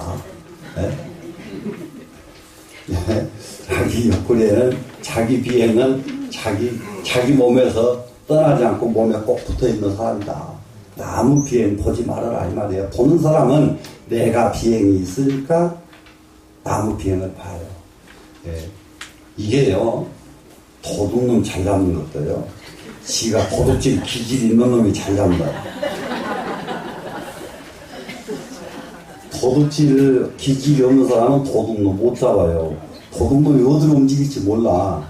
자기 옆구리에는 자기 비행은 자기 몸에서 떠나지 않고 몸에 꼭 붙어 있는 사람이다. 나무 비행 보지 말아라 이 말이에요. 보는 사람은 내가 비행이 있으니까 나무 비행을 봐요. 이게요 도둑놈 잘 잡는 것도요. 지가 도둑질 기질 있는 놈이 잘 잡는다. 도둑질 기질이 없는 사람은 도둑놈 못 잡아요. 도둑놈이 어디로 움직일지 몰라.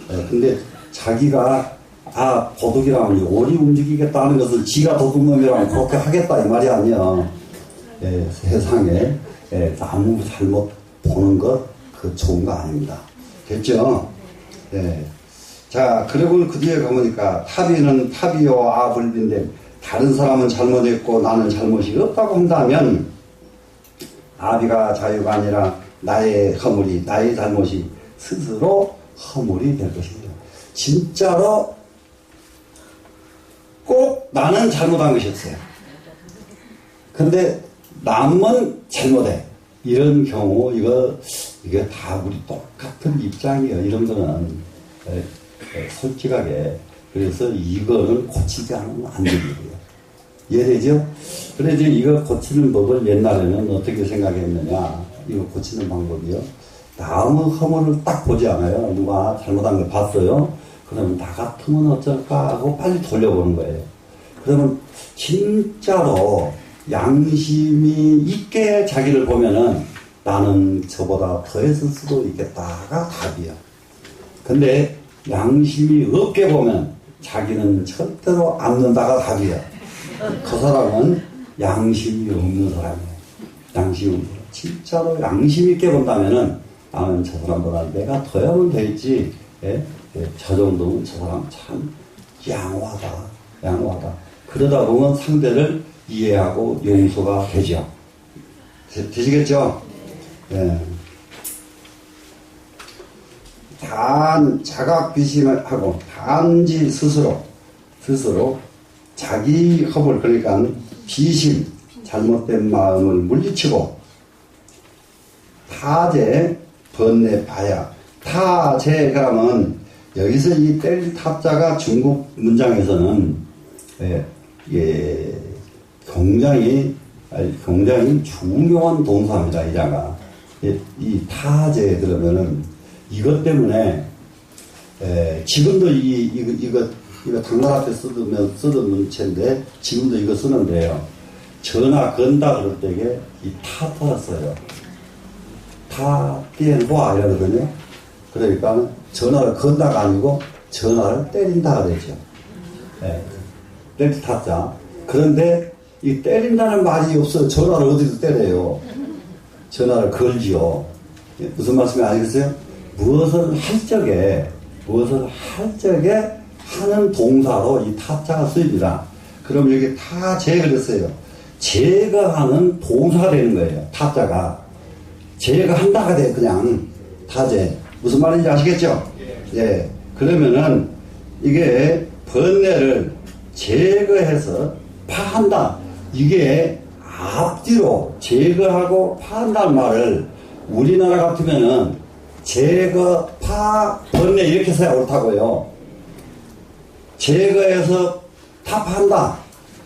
근데 자기가 도둑이라면 어디 움직이겠다는 것을 지가 도둑놈이라면 그렇게 하겠다 이 말이 아니야. 세상에 아무 잘못 보는 것 그 좋은 거 아닙니다. 됐죠? 자, 그리고 그 뒤에 가보니까 타비는 타비요 아불빈데 다른 사람은 잘못했고 나는 잘못이 없다고 한다면 아비가 자유가 아니라 나의 허물이, 나의 잘못이 스스로 허물이 될 것입니다. 진짜로 꼭 나는 잘못한 것이었어요. 근데 남은 잘못해. 이런 경우, 이게 다 우리 똑같은 입장이에요. 이런 거는, 솔직하게. 그래서 이거는 고치지 않으면 안 되고요. 이해되죠? 그래서 이거 고치는 법을 옛날에는 어떻게 생각했느냐. 이거 고치는 방법이요. 남의 허물을 딱 보지 않아요. 누가 잘못한 걸 봤어요. 그러면 나 같으면 어쩔까 하고 빨리 돌려보는 거예요. 그러면 진짜로 양심이 있게 자기를 보면은 나는 저보다 더 했을 수도 있겠다가 답이야. 근데 양심이 없게 보면 자기는 절대로 안 는다가 답이야. 그 사람은 양심이 없는 사람이에요. 양심이 없는 사람. 진짜로 양심 있게 본다면은 나는 저 사람보다 내가 더 하면 되겠지. 예? 예, 저 정도면 저 사람 참 양호하다. 그러다 보면 상대를 이해하고 용서가 되죠. 되시겠죠? 예. 단 자각 비심을 하고 단지 스스로 자기 허물, 그러니까 비심, 잘못된 마음을 물리치고 타제 번뇌 파야. 타제 그러면 여기서 이 뗄 타자가 중국 문장에서는 굉장히 중요한 동사입니다. 이 자가. 이 타제 들으면은 이것 때문에 지금도 이거 당나라 때 쓰던 문체인데 지금도 이거 쓰는데요. 전화 건다 그럴 때에 이 타타를 써요. 타, 띠엔, 호아 이러거든요. 그러니까 전화를 건다가 아니고 전화를 때린다 그러죠. 뗄 타자. 그런데 이 때린다는 말이 없어요. 전화를 어디서 때려요. 전화를 걸지요. 무슨 말씀이 아니겠어요? 무엇을 할 적에 하는 동사로 이 타자가 쓰입니다. 그럼 여기 타제 그랬어요. 제거하는 동사가 되는 거예요. 타자가. 제거한다가 돼, 그냥. 타제. 무슨 말인지 아시겠죠? 예. 그러면은 이게 번뇌를 제거해서 파한다. 이게 앞뒤로 제거하고 파한다는 말을 우리나라 같으면은 제거, 파, 번뇌 이렇게 써야 옳다고요. 제거해서 타파한다.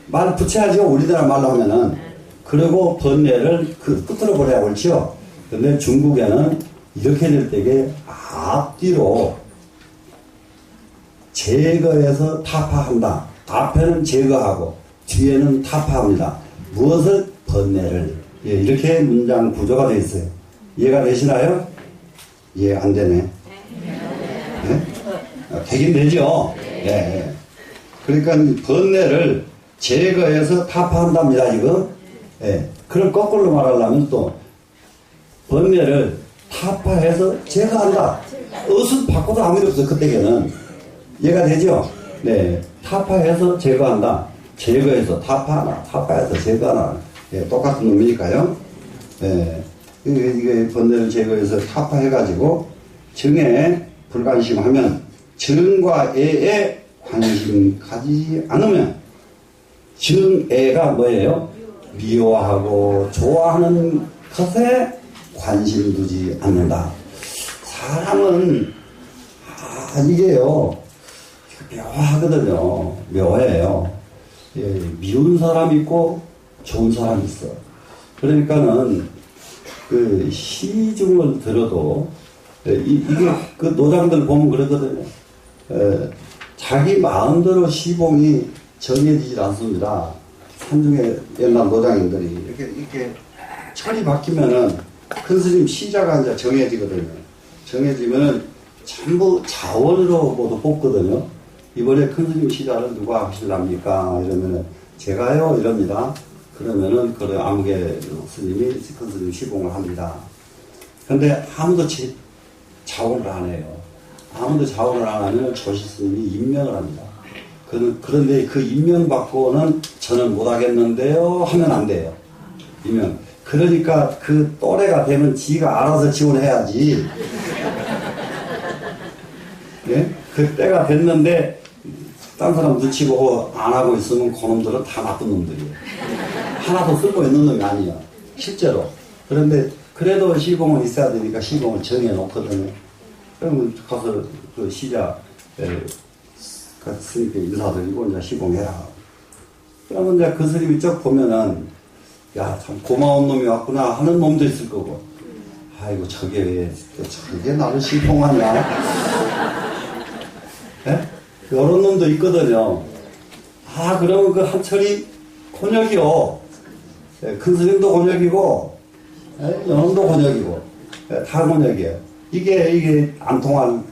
말 붙여야죠. 우리나라 말로 하면은. 그리고 번뇌를 그 끝으로 보내야 옳죠. 근데 중국에는 이렇게 될 때에 앞뒤로 제거해서 타파한다. 앞에는 제거하고 뒤에는 타파합니다. 무엇을? 번뇌를. 예, 이렇게 문장 구조가 되어 있어요. 이해가 되시나요? 이해 안 되네. 네? 되긴 되죠. 예. 그러니까 번뇌를 제거해서 타파한답니다. 이거. 예. 그럼 거꾸로 말하려면 또 번뇌를 타파해서 제거한다. 뜻은 바꿔도 아무 일 없어요. 그때에는. 이해가 되죠? 네. 타파해서 제거한다. 제거해서 타파하나, 타파해서 제거하나. 예, 똑같은 놈이니까요. 예. 이게 번뇌를 제거해서 타파해가지고 정에 불관심하면 정과 애에 관심 가지지 않으면 정애가 뭐예요? 미워하고 좋아하는 것에 관심 두지 않는다. 사람은 이게요 묘하거든요. 묘해요. 예, 미운 사람 있고 좋은 사람 있어. 그러니까는 그 시중을 들어도 이게 그 노장들 보면 그러거든요. 자기 마음대로 시봉이 정해지질 않습니다. 산중에 옛날 노장인들이 이렇게 철이 바뀌면은 큰 스님 시자가 이제 정해지거든요. 정해지면은 전부 자원으로 모두 뽑거든요. 이번에 큰 스님 시자를 누가 하실랍니까? 이러면은 제가요 이럽니다. 그러면은 그래 아무개 스님이 큰 스님 시봉을 합니다. 근데 아무도 자원을 안 해요. 아무도 자원을 안 하면 조시 스님이 임명을 합니다. 그런데 그 임명 받고는 저는 못하겠는데요 하면 안 돼요. 임명. 그러니까 그 또래가 되면 지가 알아서 지원해야지. 예? 그 때가 됐는데 딴 사람 눈치 보고 안 하고 있으면 그놈들은 다 나쁜 놈들이에요. 하나도 쓸모 있는 놈이 아니야. 실제로. 그런데 그래도 시봉은 있어야 되니까 시봉을 정해놓거든요. 그러면 가서 그 시작 스님께 인사드리고 이제 시봉해라. 그러면 이제 그 스님이 쭉 보면은 야, 참 고마운 놈이 왔구나 하는 놈도 있을 거고, 아이고 저게 나를 시봉하냐. 예? 이런 놈도 있거든요. 아, 그러면 그 한철이 곤욕이요. 예, 큰 스님도 곤욕이고, 예, 연원도 곤욕이고, 예, 다 곤욕이에요. 이게 안 통하는,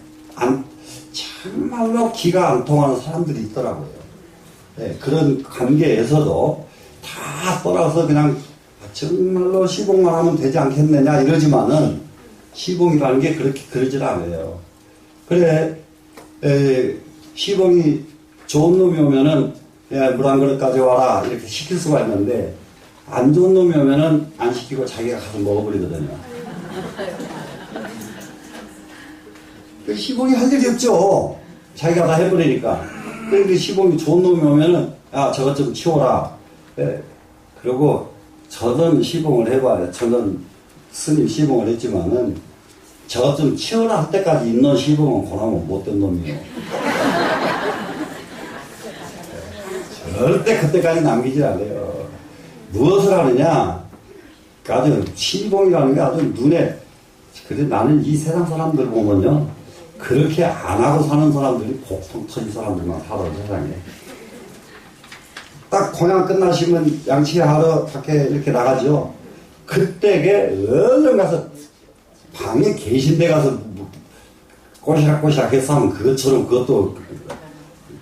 정말로 기가 안 통하는 사람들이 있더라고요. 예, 그런 관계에서도 다 떠나서 그냥 정말로 시봉만 하면 되지 않겠느냐 이러지만은 시봉이라는 게 그렇게 그러질 않아요. 그래, 시봉이 좋은 놈이 오면은 물 한 그릇 가져와라 이렇게 시킬 수가 있는데, 안 좋은 놈이 오면은 안 시키고 자기가 가서 먹어버리거든요. 시봉이 할 일이 없죠. 자기가 다 해버리니까. 그런데 시봉이 좋은 놈이 오면은 야, 저것 좀 치워라. 네. 그리고 저는 시봉을 해봐요. 저는 스님 시봉을 했지만은 저것 좀 치워라 할 때까지 있는 시봉은 그놈은 못된 놈이에요. 절대 그때까지 남기질 않아요. 무엇을 하느냐? 아주 시봉이라는 게 아주 눈에, 그래 나는 이 세상 사람들 보면요, 그렇게 안 하고 사는 사람들이 보통 터진 사람들만 살아, 세상에. 딱 공양 끝나시면 양치하러 밖에 이렇게 나가죠. 그때게 얼른 가서 방에 계신 데 가서 꼬시락꼬시락 해서 하면 그것처럼 그것도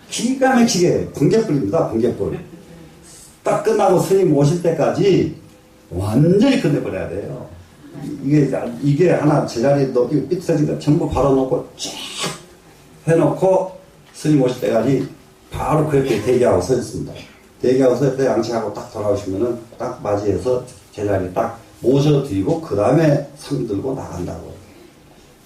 기가 막히게 번개불입니다. 번개불. 딱 끝나고 스님 오실 때까지 완전히 끝내버려야 돼요. 이게 하나 제자리에 넣기 삐뚤어진 거 전부 발라놓고 쫙 해놓고 스님 오실 때까지 바로 그렇게 대기하고 서 있습니다. 대기하고 서 있을 때 양치하고 딱 돌아오시면은 딱 맞이해서 제자리 딱 모셔드리고 그 다음에 상 들고 나간다고.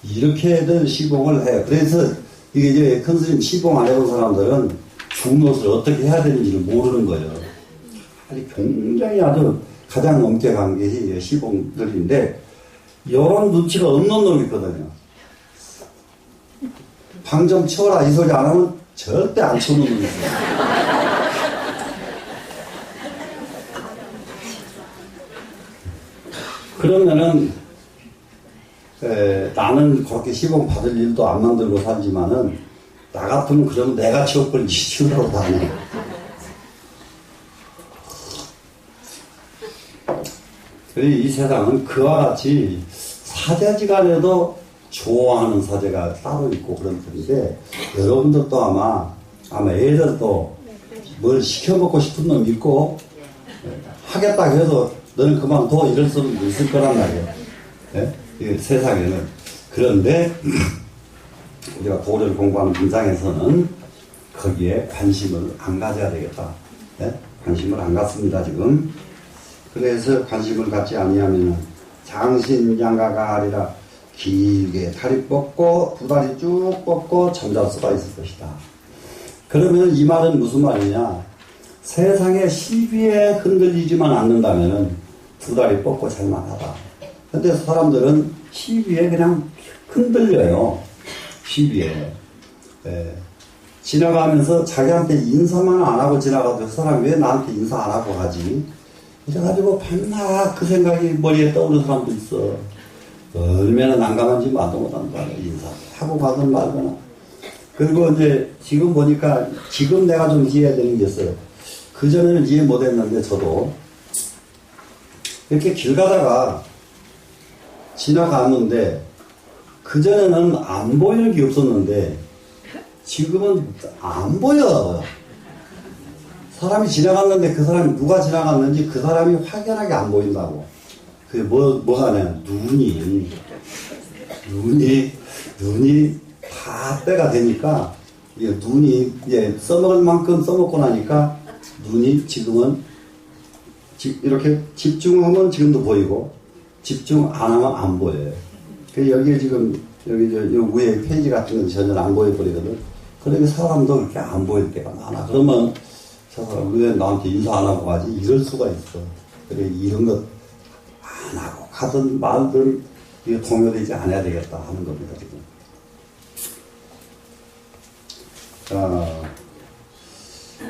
이렇게들 시봉을 해요. 그래서 이게 이제 큰 스님 시봉 안 해본 사람들은 죽는 것을 어떻게 해야 되는지를 모르는 거예요. 아니, 굉장히 아주 가장 엄격한 게 시봉들인데, 이런 눈치가 없는 놈이 있거든요. 방 좀 치워라 이 소리 안 하면 절대 안 치우는 놈이 있어요. 그러면은 나는 그렇게 시봉 받을 일도 안 만들고 살지만은 나 같으면 그러면 내가 치워버리지 치우라고 다 하네. 이 세상은 그와 같이 사제지간에도 좋아하는 사제가 따로 있고 그런 편인데, 여러분들도 아마 애들도 뭘 시켜먹고 싶은 놈 있고, 하겠다 해서 너는 그만둬 이럴 수는 있을 거란 말이에요. 네? 이 세상에는. 그런데 우리가 도를 공부하는 임상에서는 거기에 관심을 안 가져야 되겠다. 네? 관심을 안 갖습니다 지금. 그래서 관심을 갖지 아니하면 장신양가가 아니라 길게 다리 뻗고 두 다리 쭉 뻗고 잠잘 수가 있을 것이다. 그러면 이 말은 무슨 말이냐? 세상의 시비에 흔들리지만 않는다면 두 다리 뻗고 잘만하다. 근데 사람들은 시비에 그냥 흔들려요. 시비에. 예. 지나가면서 자기한테 인사만 안 하고 지나가도 그 사람이 왜 나한테 인사 안 하고 가지? 이래가지고 밤낮 그 생각이 머리에 떠오르는 사람도 있어. 얼마나 난감한지 말도 못한다. 인사하고 가든 말거나. 그리고 이제 지금 보니까 지금 내가 좀 이해해야 되는 게 있어요. 그전에는 이해 못했는데 저도 이렇게 길 가다가 지나갔는데 그전에는 안 보이는 게 없었는데 지금은 안 보여. 사람이 지나갔는데 그 사람이 누가 지나갔는지 그 사람이 확연하게 안 보인다고. 그게 뭐가냐, 눈이 다 때가 되니까, 눈이 이제 써먹을 만큼 써먹고 나니까 눈이 지금은 이렇게 집중하면 지금도 보이고, 집중 안 하면 안 보여요. 여기에 지금, 여기 위에 페이지 같은 건 전혀 안 보여버리거든. 그러면 사람도 그렇게 안 보일 때가 많아. 그러면 저 사람 왜 나한테 인사 안 하고 가지? 이럴 수가 있어. 그래, 이런 것 안 하고 가든 말든 이게 동요되지 않아야 되겠다 하는 겁니다, 지금.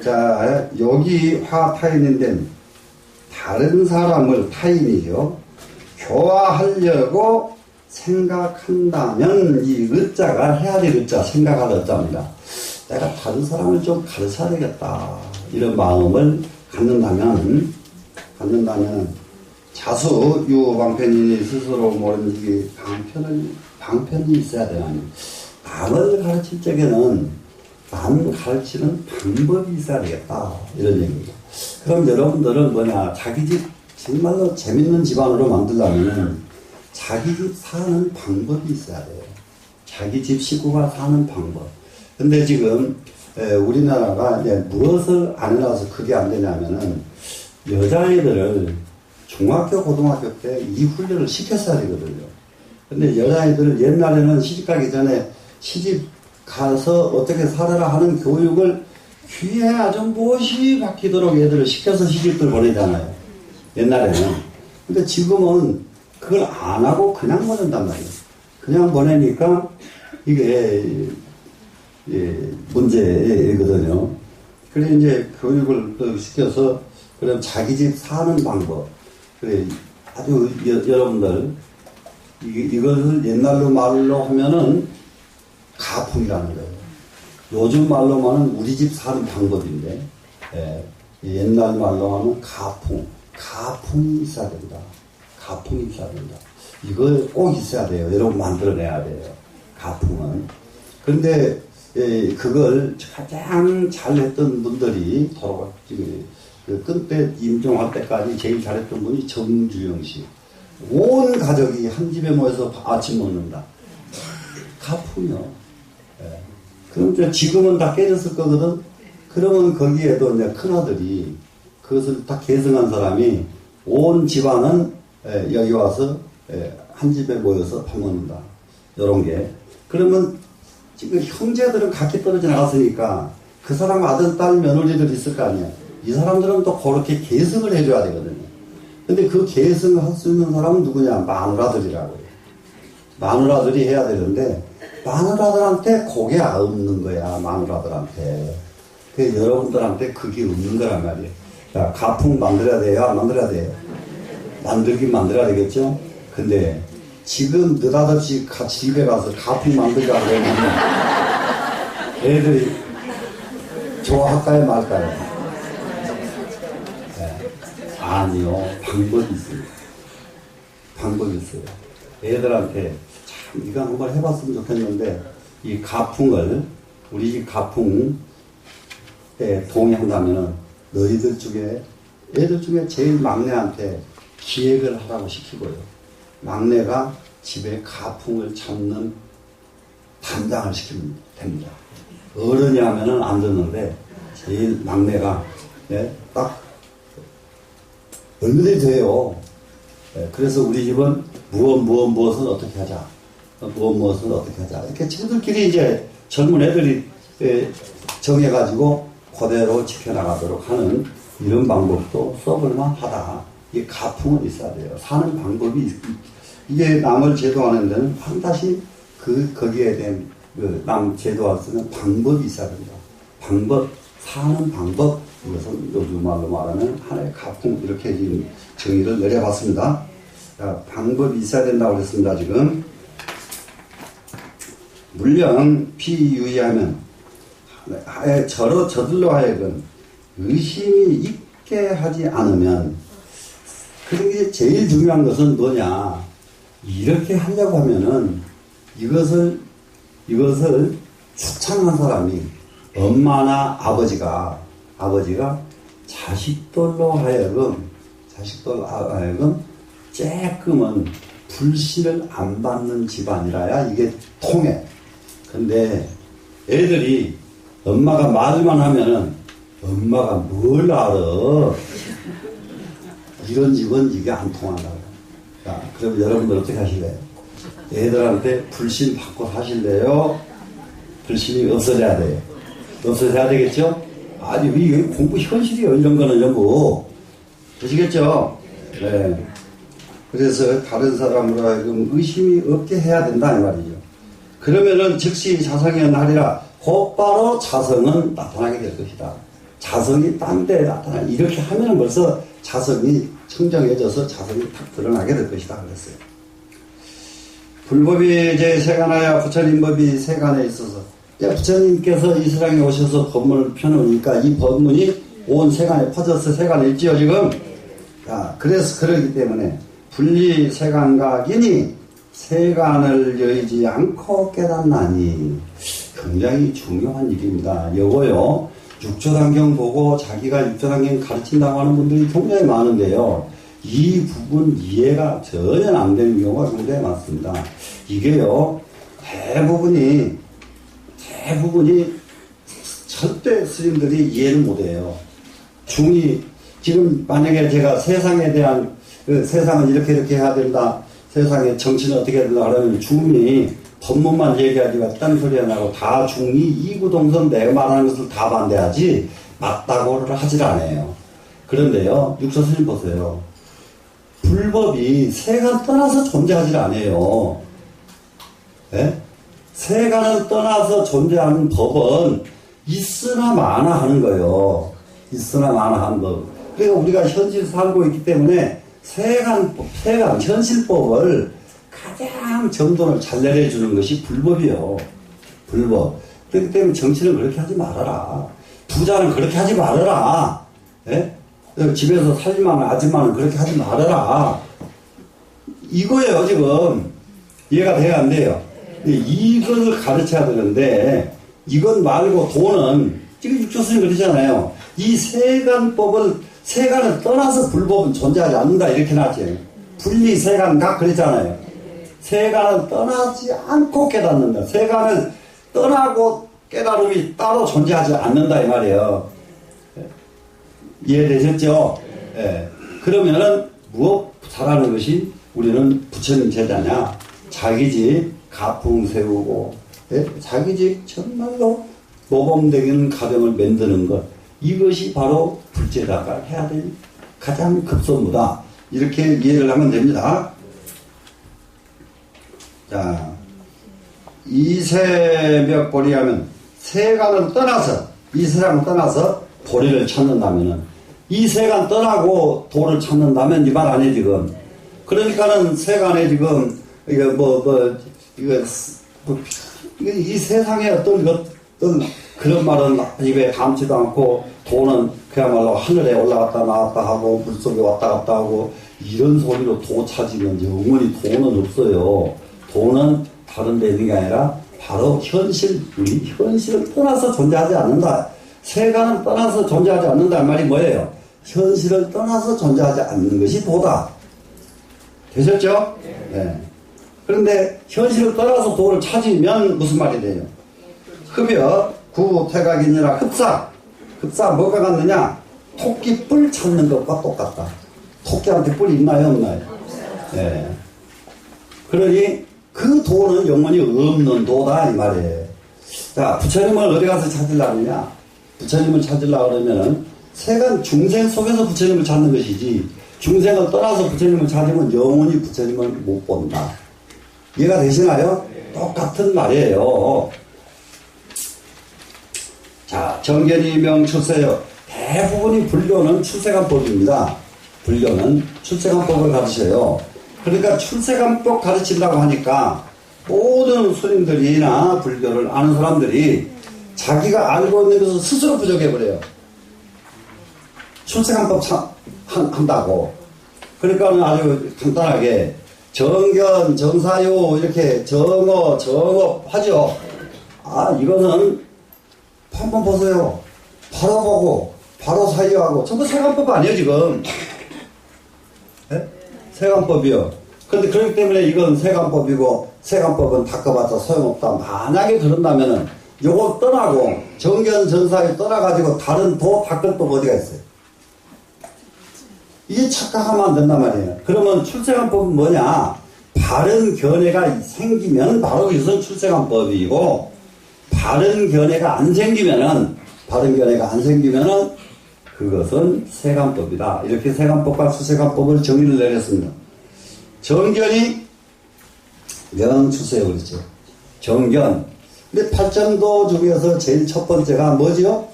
자, 여기 타인인데, 다른 사람을 타인이요, 교화하려고 생각한다면, 이 의자가 해야 될 의자, 생각할 의자입니다. 내가 다른 사람을 좀 가르쳐야 되겠다. 이런 마음을 갖는다면, 자수, 유방편이니 스스로 모르는 방편이 있어야 되나니, 남을 가르칠 적에는 남 가르치는 방법이 있어야 되겠다. 이런 얘기입니다. 그럼 여러분들은 자기 집, 정말로 재밌는 집안으로 만들려면 자기 집 사는 방법이 있어야 돼요. 자기 집 식구가 사는 방법. 근데 지금, 우리나라가 이제 무엇을 안 해놔서 그게 안 되냐면은, 여자아이들을 중학교, 고등학교 때 이 훈련을 시켰어야 되거든요. 근데 여자아이들을 옛날에는 시집가기 전에 시집 가서 어떻게 살아라 하는 교육을 귀에 아주 못이 박히도록 애들을 시켜서 시집들 보내잖아요. 옛날에는. 근데 지금은 그걸 안 하고 그냥 보낸단 말이에요. 그냥 보내니까 이게 문제거든요. 그래 이제 교육을 또 시켜서 그럼 자기 집 사는 방법. 그래 아주 여러분들 이것을 옛날로 말로 하면은 가풍이라는 거예요. 요즘 말로만은 우리 집 사는 방법인데, 옛날 말로 하면 가풍이 있어야 된다. 가풍이 있어야 된다. 이거 꼭 있어야 돼요. 여러분 만들어내야 돼요. 가풍은. 그런데 그걸 가장 잘했던 분들이 지금 그때 임종할 때까지 제일 잘했던 분이 정주영 씨. 온 가족이 한 집에 모여서 아침 먹는다. 가풍이요. 그럼 지금은 다 깨졌을 거거든. 그러면 거기에도 이제 큰아들이 그것을 다 계승한 사람이 온 집안은 여기 와서 한 집에 모여서 밥 먹는다. 요런 게. 그러면 지금 형제들은 각기 떨어져 나갔으니까 그 사람 아들, 딸, 며느리들 있을 거 아니야. 이 사람들은 또 그렇게 계승을 해줘야 되거든요. 근데 그 계승을 할 수 있는 사람은 누구냐? 마누라들이라고 해요. 마누라들이 해야 되는데, 마누라들한테 그게 없는 거야, 마누라들한테. 그 여러분들한테 그게 없는 거란 말이에요. 자, 가풍 만들어야 돼요? 안 만들어야 돼요? 만들긴 만들어야 되겠죠? 근데 지금 느닷없이 집에 가서 가풍 만들자고 그러면 애들이 좋아할까요, 말까요? 아니요. 방법이 있습니다. 방법이 있어요. 애들한테 참 이거 한번 해봤으면 좋겠는데 이 가풍을 우리 집 가풍에 동의한다면 너희들 중에 애들 중에 제일 막내한테 기획을 하라고 시키고요. 막내가 집에 가풍을 찾는 담당을 시키면 됩니다. 어른이 하면은 안 듣는데 제일 막내가 딱 얼마든지 돼요. 그래서 우리 집은 무엇을 어떻게 하자. 무엇을 어떻게 하자. 이렇게 친구들끼리 이제 젊은 애들이 정해가지고 그대로 지켜나가도록 하는 이런 방법도 써볼만 하다. 이 가풍은 있어야 돼요. 사는 방법이, 이게 남을 제도하는 데는 반드시 거기에 대한 남 제도할 수 있는 방법이 있어야 된다. 사는 방법, 이것은 요즘 말로 말하면 하나의 가풍, 이렇게 지금 정의를 내려봤습니다. 자, 방법이 있어야 된다고 했습니다, 지금. 물론, 피유의하면, 저들로 하여금 의심이 있게 하지 않으면, 그게 제일 중요한 것은 뭐냐. 이렇게 하려고 하면은, 이것을 추천한 사람이, 엄마나 아버지가 자식들로 하여금 쬐끔은 불신을 안 받는 집안이라야 이게 통해. 근데 애들이 엄마가 말만 하면은 엄마가 뭘 알아? 이런 집은 이게 안 통한다고. 자, 그럼 여러분들 어떻게 하실래요? 애들한테 불신 받고 사실래요? 불신이 없어져야 돼요. 없어져야 되겠죠? 아니, 이게 공부 현실이에요. 이런 거는 전부. 보시겠죠? 네. 그래서 다른 사람으로 하여금 의심이 없게 해야 된다, 이 말이죠. 그러면은 즉시 자성이 나리라. 곧바로 자성은 나타나게 될 것이다. 자성이 딴 데 나타나. 이렇게 하면 벌써 자성이 청정해져서 자성이 탁 드러나게 될 것이다. 그랬어요. 불법이 이제 세간하여 부처님법이 세간에 있어서. 부처님께서 이 세상에 오셔서 법문을 펴놓으니까 이 법문이 온 세간에 퍼져서 세간에 있지요, 지금. 자, 그래서 그러기 때문에 분리 세간각이니 세간을 여의지 않고 깨닫나니 굉장히 중요한 일입니다. 요거요, 육조단경 보고 자기가 육조단경 가르친다고 하는 분들이 굉장히 많은데요. 이 부분 이해가 전혀 안 되는 경우가 굉장히 많습니다. 이게요, 대부분이 절대 스님들이 이해를 못해요. 지금 만약에 제가 세상에 대한 세상은 이렇게 해야 된다, 세상의 정치는 어떻게 해야 된다 그러면 중이 법문만 얘기하지가 딴 소리 안 하고 다 중이 이구동성 내가 말하는 것을 다 반대하지 맞다고를 하질 않아요. 그런데요, 육서스님 보세요. 불법이 세간 떠나서 존재하질 않아요. 네? 세간을 떠나서 존재하는 법은 있으나 마나 하는 거예요. 있으나 마나 하는 법. 그러니까 우리가 현실 살고 있기 때문에 세간, 현실법을 가장 정돈을 잘 내려주는 것이 불법이요. 불법. 그렇기 때문에 정치는 그렇게 하지 말아라. 부자는 그렇게 하지 말아라. 예? 집에서 살림하는 아줌마는 그렇게 하지 말아라. 이거예요, 지금. 이해가 돼야 안 돼요? 이걸 가르쳐야 되는데, 이건 말고 돈은, 지금 육조스님 그러잖아요. 이 세간을 떠나서 불법은 존재하지 않는다, 이렇게 나왔죠. 분리 세간각 그랬잖아요. 세간을 떠나지 않고 깨닫는다. 세간을 떠나고 깨달음이 따로 존재하지 않는다, 이 말이에요. 이해되셨죠? 예. 그러면은 무엇 잘하는 것이 우리는 부처님 제자냐? 자기 집 가풍 세우고, 예? 자기 집 정말로 모범되는 가정을 만드는 것. 이것이 바로 불제자가 해야 될 가장 급선무다. 이렇게 이해를 하면 됩니다. 자, 이세몇 보리 하면 세간을 떠나서, 이 세상을 떠나서 도리를 찾는다면은, 이 세간 떠나고 도를 찾는다면 이 말 아니에요, 지금. 그러니까는 세간에 지금, 이 세상에 어떤 그런 말은 입에 담지도 않고, 도는 그야말로 하늘에 올라갔다 나왔다 하고, 물속에 왔다 갔다 하고, 이런 소리로 도 찾으면 영원히 도는 없어요. 도는 다른 데 있는 게 아니라 바로 우리 현실을 떠나서 존재하지 않는다. 세간을 떠나서 존재하지 않는다는 말이 뭐예요? 현실을 떠나서 존재하지 않는 것이 도다. 되셨죠? 네. 그런데 현실을 떠나서 도를 찾으면 무슨 말이 돼요? 흡여, 구태각이니라 흡사. 흡사 뭐가 같느냐? 토끼 뿔 찾는 것과 똑같다. 토끼한테 뿔이 있나요, 없나요? 네. 그러니 그 도는 영원히 없는 도다, 이 말이에요. 자, 부처님을 어디 가서 찾으려느냐? 부처님을 찾으려고 그러면은 세간 중생 속에서 부처님을 찾는 것이지, 중생을 떠나서 부처님을 찾으면 영원히 부처님을 못 본다. 이해가 되시나요? 똑같은 말이에요. 자, 정견이 명출세요. 대부분이 불교는 출세관법입니다. 불교는 출세관법을 가르쳐요. 그러니까 출세관법 가르친다고 하니까 모든 스님들이나 불교를 아는 사람들이 자기가 알고 있는 것을 스스로 부정해버려요. 출세관법 한다고. 그러니까 아주 간단하게 정견, 정사요 이렇게 정업 하죠. 아, 이거는 한번 보세요. 바로 보고 바로 사유하고 전부 세관법 아니에요, 지금. 네? 세관법이요. 그런데 그렇기 때문에 이건 세관법이고, 세관법은 닦아봤자 소용없다. 만약에 그런다면은 요거 떠나고 정견, 정사유 떠나가지고 다른 도 닦을 법 어디가 있어요? 이게 착각하면 안 된단 말이에요. 그러면 출세관법은 뭐냐? 바른 견해가 생기면 바로 이것은 출세관법이고, 바른 견해가 안 생기면은 그것은 세관법이다. 이렇게 세관법과 출세관법을 정의를 내렸습니다. 정견이 명추세요, 그렇죠? 정견. 근데 팔정도 중에서 제일 첫 번째가 뭐지요?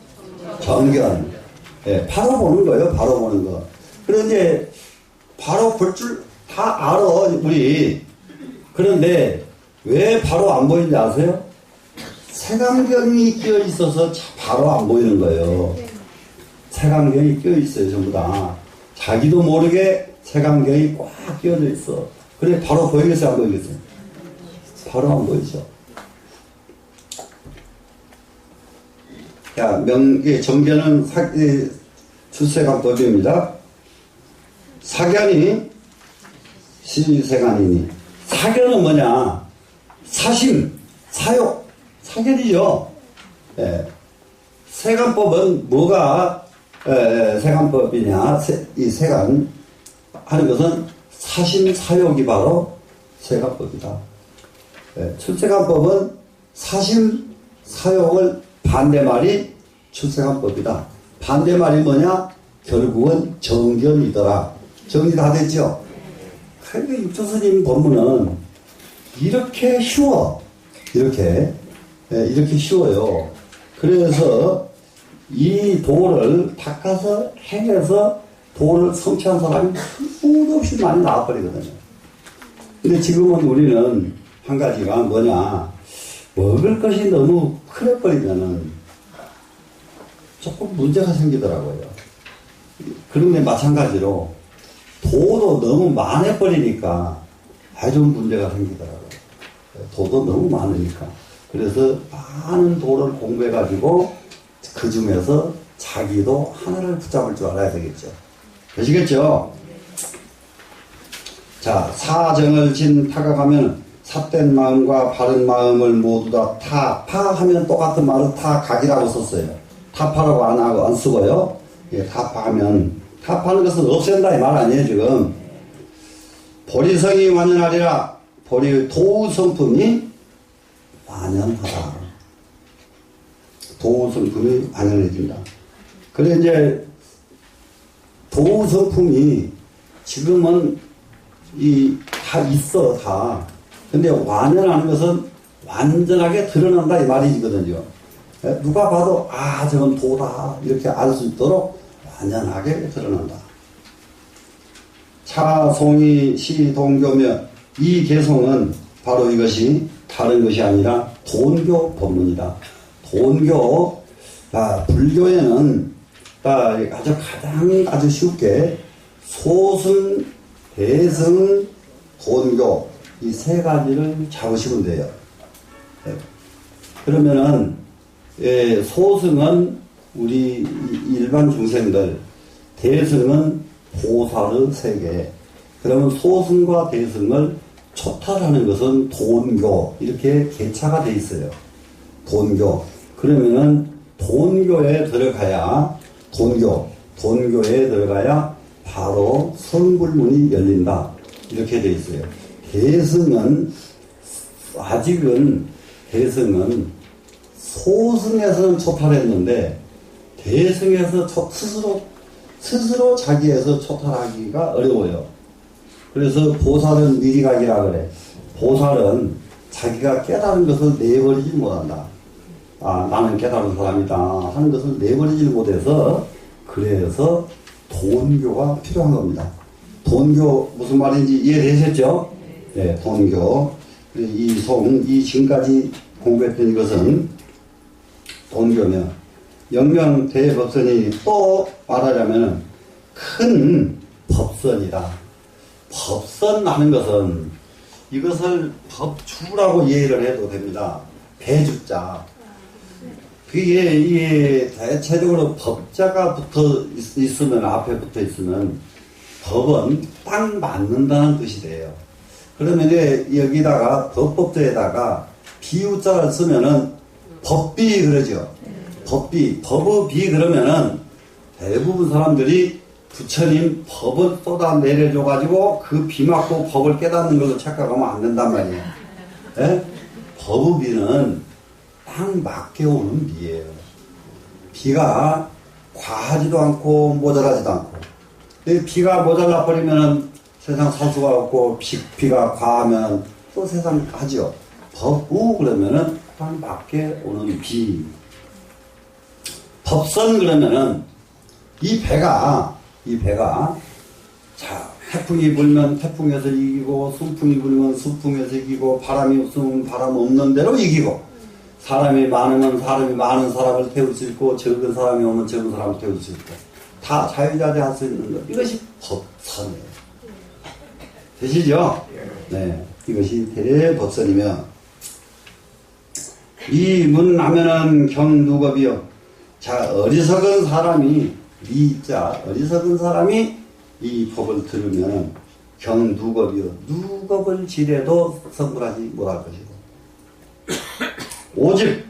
정견. 예, 바로 보는 거예요, 바로 보는 거. 그런데 바로 볼 줄 다 알아, 우리. 그런데 왜 바로 안 보이는지 아세요? 색안경이 끼어 있어서 바로 안 보이는 거예요. 색안경이 끼어 있어요, 전부 다. 자기도 모르게 색안경이 꽉 끼어져 있어. 그래, 바로 보이겠어요, 안 보이겠어요? 바로 안 보이죠. 자, 정견은 출세관법입니다. 사견이 시세관이니. 사견은 뭐냐? 사심, 사욕, 사견이죠. 예. 세관법은 뭐가 세관법이냐? 이 세관 하는 것은 사심, 사욕이 바로 세관법이다. 예. 출세관법은 사심, 사욕을 반대말이 출세관법이다. 반대말이 뭐냐? 결국은 정견이더라. 정리 다 됐죠? 그러니까 육조스님 법문은 이렇게 쉬워. 이렇게 쉬워요. 그래서 이 도를 닦아서 행해서 도를 성취한 사람이 수도 없이 많이 나와버리거든요. 근데 지금은 우리는 한 가지가 뭐냐? 먹을 것이 너무 흔해버리면은 조금 문제가 생기더라고요. 그런데 마찬가지로 도도 너무 많아버리니까 아주 문제가 생기더라고요. 도도 너무 많으니까. 그래서 많은 도를 공부해가지고 그 중에서 자기도 하나를 붙잡을 줄 알아야 되겠죠. 되시겠죠? 자, 사정을 진 타가 가면 삿된 마음과 바른 마음을 모두 다 타파하면 똑같은 말은 타각이라고 썼어요. 타파라고 안 쓰고요. 예, 타파하면 타파하는 것은 없앤다 이 말 아니에요 지금. 보리성이 완연하리라. 도우성품이 완연하다. 도우성품이 완연해진다. 그래 이제 도우성품이 지금은 다 있어 다. 근데 완연하는 것은 완전하게 드러난다 이 말이거든요. 누가 봐도 저건 도다 이렇게 알 수 있도록 완전하게 드러난다. 차송이 시동교며 이 개송은 바로 이것이 다른 것이 아니라 돈교 법문이다. 돈교, 불교에는 아주 쉽게 소승, 대승, 돈교 이 세 가지를 잡으시면 돼요. 그러면은 소승은 우리 일반 중생들, 대승은 보살의 세계. 그러면 소승과 대승을 초탈하는 것은 돈교 이렇게 개차가 돼 있어요. 돈교. 그러면은 돈교에 들어가야 돈교에 들어가야 바로 성불문이 열린다 이렇게 돼 있어요. 대승은 소승에서는 초탈했는데 대승에서 스스로 자기에서 초탈하기가 어려워요. 그래서 보살은 미리각이라 그래. 보살은 자기가 깨달은 것을 내버리지 못한다. 나는 깨달은 사람이다 하는 것을 내버리지 못해서 그래서 돈교가 필요한 겁니다. 돈교 무슨 말인지 이해되셨죠? 네, 돈교. 이 지금까지 공부했던 이것은 돈교며 영명 대법선이 또 말하자면 큰 법선이다. 법선 하는 것은 이것을 법주라고 이해를 해도 됩니다. 배주자. 그게 대체적으로 법자가 붙어 있으면 앞에 붙어 있으면 법은 딱 맞는다는 뜻이 돼요. 그러면 여기다가 법법자에다가 비유자를 쓰면은 법비 그러죠. 법비, 법의 비 그러면은 대부분 사람들이 부처님 법을 쏟아 내려줘가지고 그 비 맞고 법을 깨닫는 걸로 착각하면 안 된단 말이에요. 예? 법의 비는 딱 맞게 오는 비예요. 비가 과하지도 않고 모자라지도 않고. 비가 모자라 버리면 세상 살 수가 없고, 비가 과하면 또 세상 하죠. 법우 그러면은 딱 맞게 오는 비. 법선 그러면은 이 배가 자, 태풍이 불면 태풍에서 이기고, 순풍이 불면 순풍에서 이기고, 바람이 없으면 바람 없는 대로 이기고, 사람이 많으면 사람이 많은 사람을 태울 수 있고, 적은 사람이 오면 적은 사람을 태울 수 있고, 다 자유자재 할 수 있는 것. 이것이 법선이에요. 되시죠? 네. 이것이 대법선이며, 이 문 하면은 경누겁이요. 자, 어리석은 사람이 이 법을 들으면 경누겁이요. 누겁을 지래도 성불하지 못할 것이고. 오직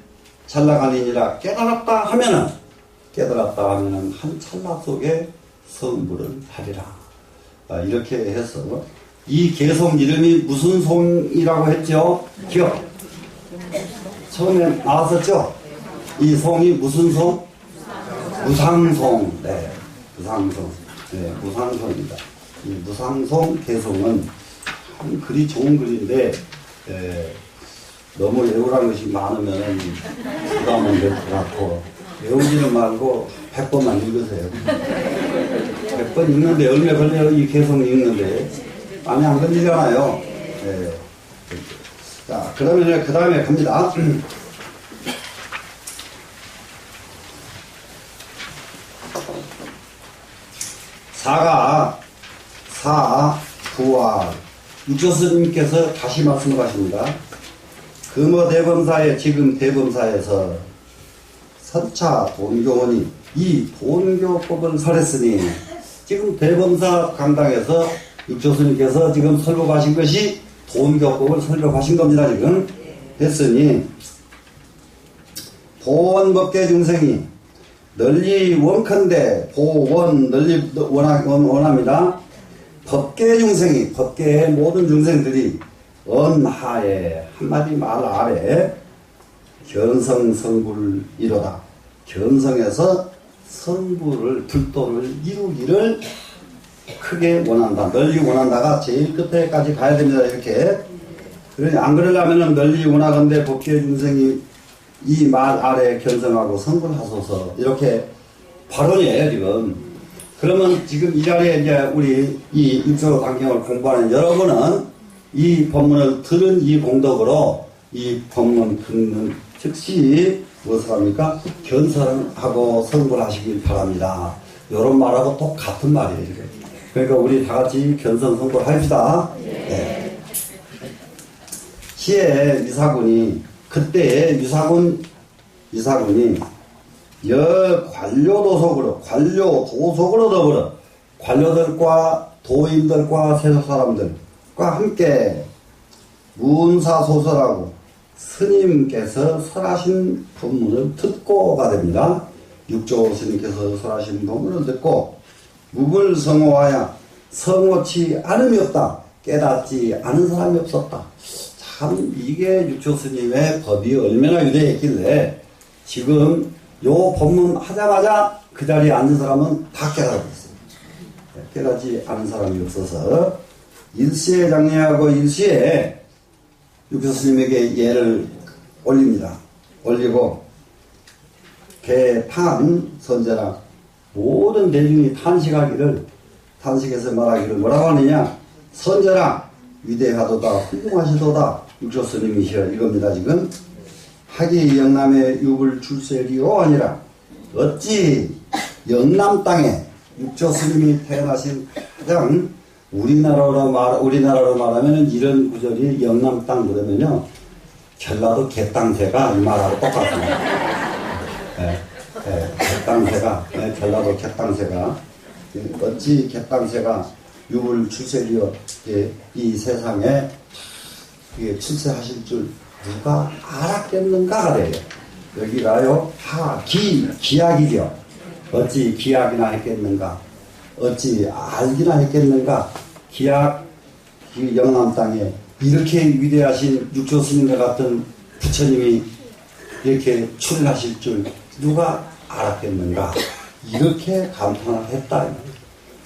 잘 나가니라 깨달았다 하면은 한 찰나 속에 성불을 하리라. 이렇게 해서 이 개송 이름이 무슨 송이라고 했죠? 기억. 처음에 나왔었죠? 이 송이 무슨 송? 무상송. 네, 무상송. 네, 무상송입니다. 이 무상송 개송은 참 글이 좋은 글인데, 너무 외우라는 것이 많으면 부담은 될 것 같고, 외우지는 말고 100번만 읽으세요. 100번 읽는데 얼마 걸려요? 이 개송 읽는데. 많이 안 걸리잖아요. 네. 자, 그러면 그 다음에 갑니다. 부와 육조스님께서 다시 말씀을 하십니다. 금어 대범사에 지금 대범사에서 선차 돈교원이 이 돈교법을 설했으니 지금 대범사 강당에서 육조스님께서 지금 설법하신 것이 돈교법을 설법하신 겁니다. 지금 했으니 보원법계 중생이 널리 원컨대 보원 널리 원합니다. 법계 중생이 법계의 모든 중생들이 언하에 한마디 말 아래 견성 성불 이루다. 견성에서 성불을 불도를 이루기를 크게 원한다. 널리 원한다가 제일 끝에까지 가야 됩니다. 이렇게. 그러니 안 그러려면 널리 원하건대 법계 중생이 이 말 아래 견성하고 성불하소서. 이렇게 발언이에요, 지금. 그러면 지금 이 자리에 이제 우리 이 육조 단경을 공부하는 여러분은 이 법문을 들은 이 공덕으로 이 법문 듣는 즉시 무엇을 합니까? 견성하고 성불하시길 바랍니다. 이런 말하고 똑같은 말이에요. 이렇게. 그러니까 우리 다 같이 견성 성불합시다. 네. 시에 유사군이 그때 유사군이 관료도속으로 더불어 관료들과 도인들과 세속 사람들과 함께 문사소설하고 스님께서 설하신 법문을 듣고가 됩니다. 육조 스님께서 설하신 법문을 듣고 무불성호하여 성호치 않음이 없다. 깨닫지 않은 사람이 없었다. 참 이게 육조 스님의 법이 얼마나 위대했길래 지금 요 법문 하자마자 그 자리에 앉은 사람은 다 깨달았어요. 깨닫지 않은 사람이 없어서 일시에 장례하고 일시에 육조 스님에게 예를 올립니다. 올리고 개탄 선제라 모든 대중이 탄식해서 말하기를 뭐라고 하느냐? 선제라 위대하도다 훌륭하시도다 육조 스님이시여 이겁니다. 지금 하기 영남의 육을 출세리요 아니라 어찌 영남 땅에 육조 스님이 태어나신 가장 우리나라로 말하면 이런 구절이 영남 땅 그러면요 전라도 개땅새가 이 말하고 똑같습니다. 개땅새가 전라도 개땅새가 어찌 개땅새가 육을 출세리요 이 세상에 출세하실 줄 누가 알았겠는가 그래요. 여기가요 기약이죠. 어찌 기약이나 했겠는가. 어찌 알기나 했겠는가. 기약 영남 땅에 이렇게 위대하신 육조 스님과 같은 부처님이 이렇게 출연하실 줄 누가 알았겠는가. 이렇게 감탄을 했다.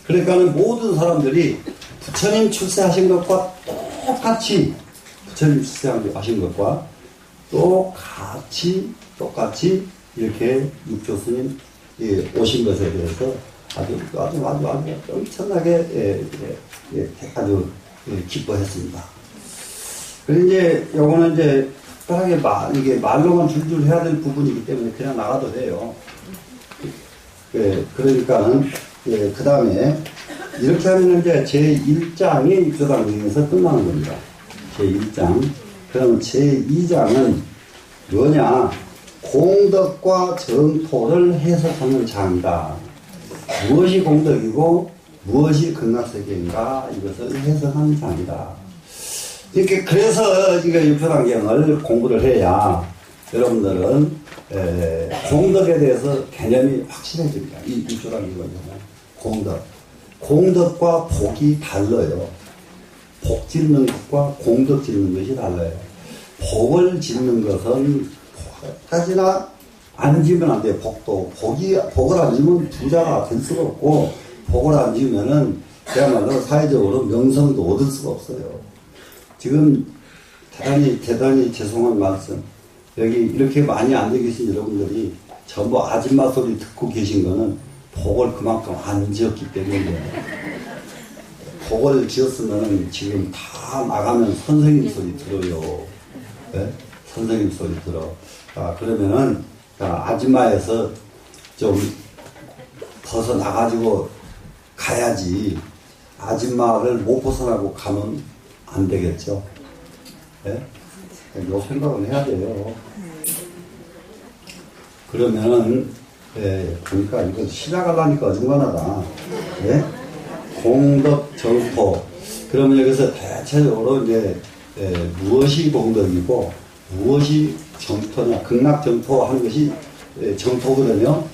그러니까는 모든 사람들이 부처님 출세하신 것과 똑같이 부처님 출세하신 것과 똑같이 이렇게 육조 스님 오신 것에 대해서 아주 엄청나게 아주 기뻐했습니다. 그리고 이제 요거는 이제 특별하게 이게 말로만 줄줄 해야 될 부분이기 때문에 그냥 나가도 돼요. 그러니까는 그 다음에 이렇게 하면 이제 제1장이 육조당경에서 끝나는 겁니다. 제1장. 그러면 제2장은 뭐냐? 공덕과 정토를 해석하는 장이다. 무엇이 공덕이고 무엇이 극락세계인가 이것을 해석하는 장이다. 이렇게 그래서 이게 육조당경을 공부를 해야 여러분들은 공덕에 대해서 개념이 확실해집니다. 이 육조당경은 공덕과 복이 달라요. 복 짓는 것과 공덕 짓는 것이 달라요. 복을 짓는 것은 까지나 안 지면 안 돼요. 복을 안 지면 부자가 될 수가 없고, 복을 안 지면은 그야말로 사회적으로 명성도 얻을 수가 없어요. 지금 대단히 죄송한 말씀. 여기 이렇게 많이 앉아 계신 여러분들이 전부 아줌마 소리 듣고 계신 거는 복을 그만큼 안 지었기 때문에, 복을 지었으면 지금 다 나가면 선생님 소리 들어요. 네? 선생님 소리 들어. 그러면은 아줌마에서 좀 벗어나가지고 가야지, 아줌마를 못 벗어나고 가면 안 되겠죠. 네? 요 생각은 해야 돼요. 그러면은 그러니까 이거 시작하려니까 어중간하다. 네? 공덕 정토. 그러면 여기서 대체적으로 이제 무엇이 공덕이고 무엇이 정토냐, 극락 정토 하는 것이 정토거든요.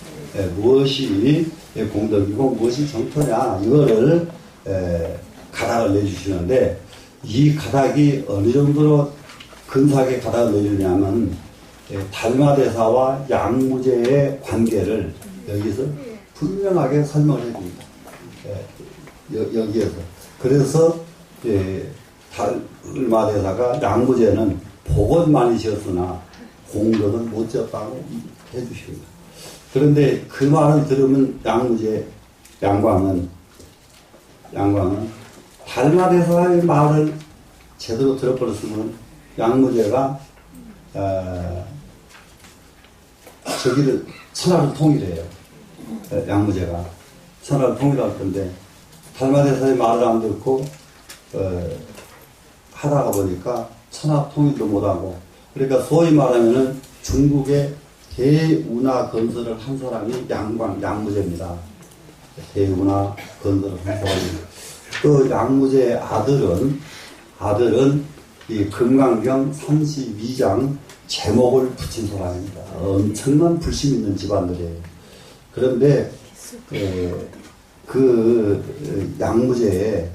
무엇이 공덕이고 무엇이 정토냐, 이거를 가닥을 내주시는데, 이 가닥이 어느 정도로 근사하게 가닥을 내주냐면 달마대사와 양무제의 관계를 여기서 분명하게 설명을 해줍니다. 여기에서. 그래서 달마대사가 양무제는 복은 많이 지었으나 공덕은 못 지었다고 해주십니다. 그런데 그 말을 들으면 양광은 달마대사의 말을 제대로 들어버렸으면 양무제가 저기를 천하를 통일해요. 양무제가 천하를 통일할 건데 달마대사의 말을 안 듣고 하다가 보니까 천하 통일도 못하고, 그러니까 소위 말하면은 중국의 대운하 건설을 한 사람이 양무제입니다. 대운하 건설을 한 사람이. 그 양무제의 아들은 이 금강경 32장 제목을 붙인 사람입니다. 엄청난 불심 있는 집안들이에요. 그런데 그 양무제의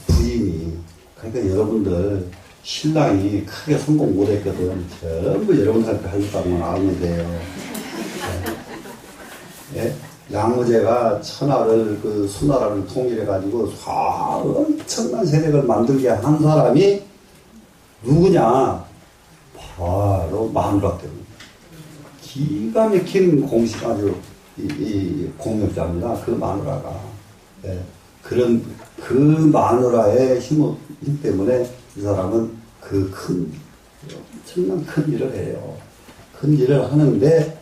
부인이, 그러니까 여러분들 신랑이 크게 성공 못했거든. 전부 여러분들한테 하셨다고만 알면 돼요. 예? 양무제가 천하를, 수나라를 통일해가지고 엄청난 세력을 만들게 한 사람이 누구냐? 바로 마누라 때문에. 기가 막힌 공식, 아주 이 공력자입니다. 그 마누라가. 예. 그 마누라의 힘 때문에 이 사람은 엄청난 큰 일을 해요. 큰 일을 하는데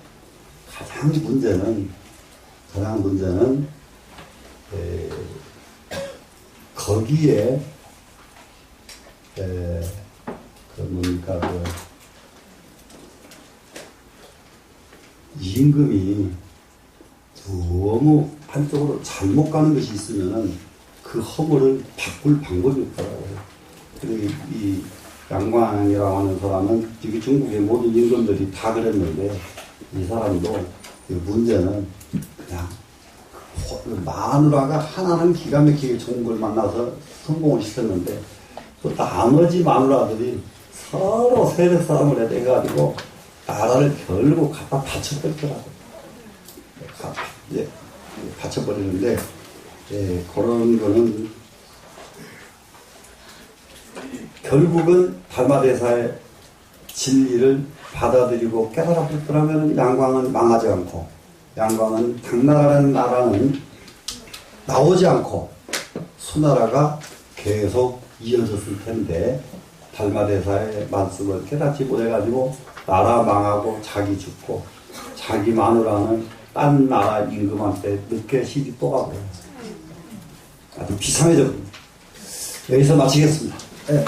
가장 문제는 거기에 임금이 너무 한쪽으로 잘못 가는 것이 있으면은 그 허물을 바꿀 방법이 없더라고요. 그리고 이 양광이라고 하는 사람은 여기 중국의 모든 임금들이 다 그랬는데, 이 사람도 문제는 그냥 마누라가 하나는 기가 막히게 좋은 걸 만나서 성공을 시켰는데 또 나머지 마누라들이 서로 세력 싸움을 해가지고 나라를 결국 갖다 바쳐버리더라고요. 예, 바쳐버리는데 예, 그런 거는 결국은 달마대사의 진리를 받아들이고 깨달았더라면 양광은 망하지 않고 양광은 당나라라는 나라는 나오지 않고 수나라가 계속 이어졌을 텐데 달마대사의 말씀을 깨닫지 못해가지고 나라 망하고 자기 죽고 자기 마누라는 딴 나라 임금한테 늦게 시집 또 가고 아주 비상해졌습니다. 여기서 마치겠습니다. 네.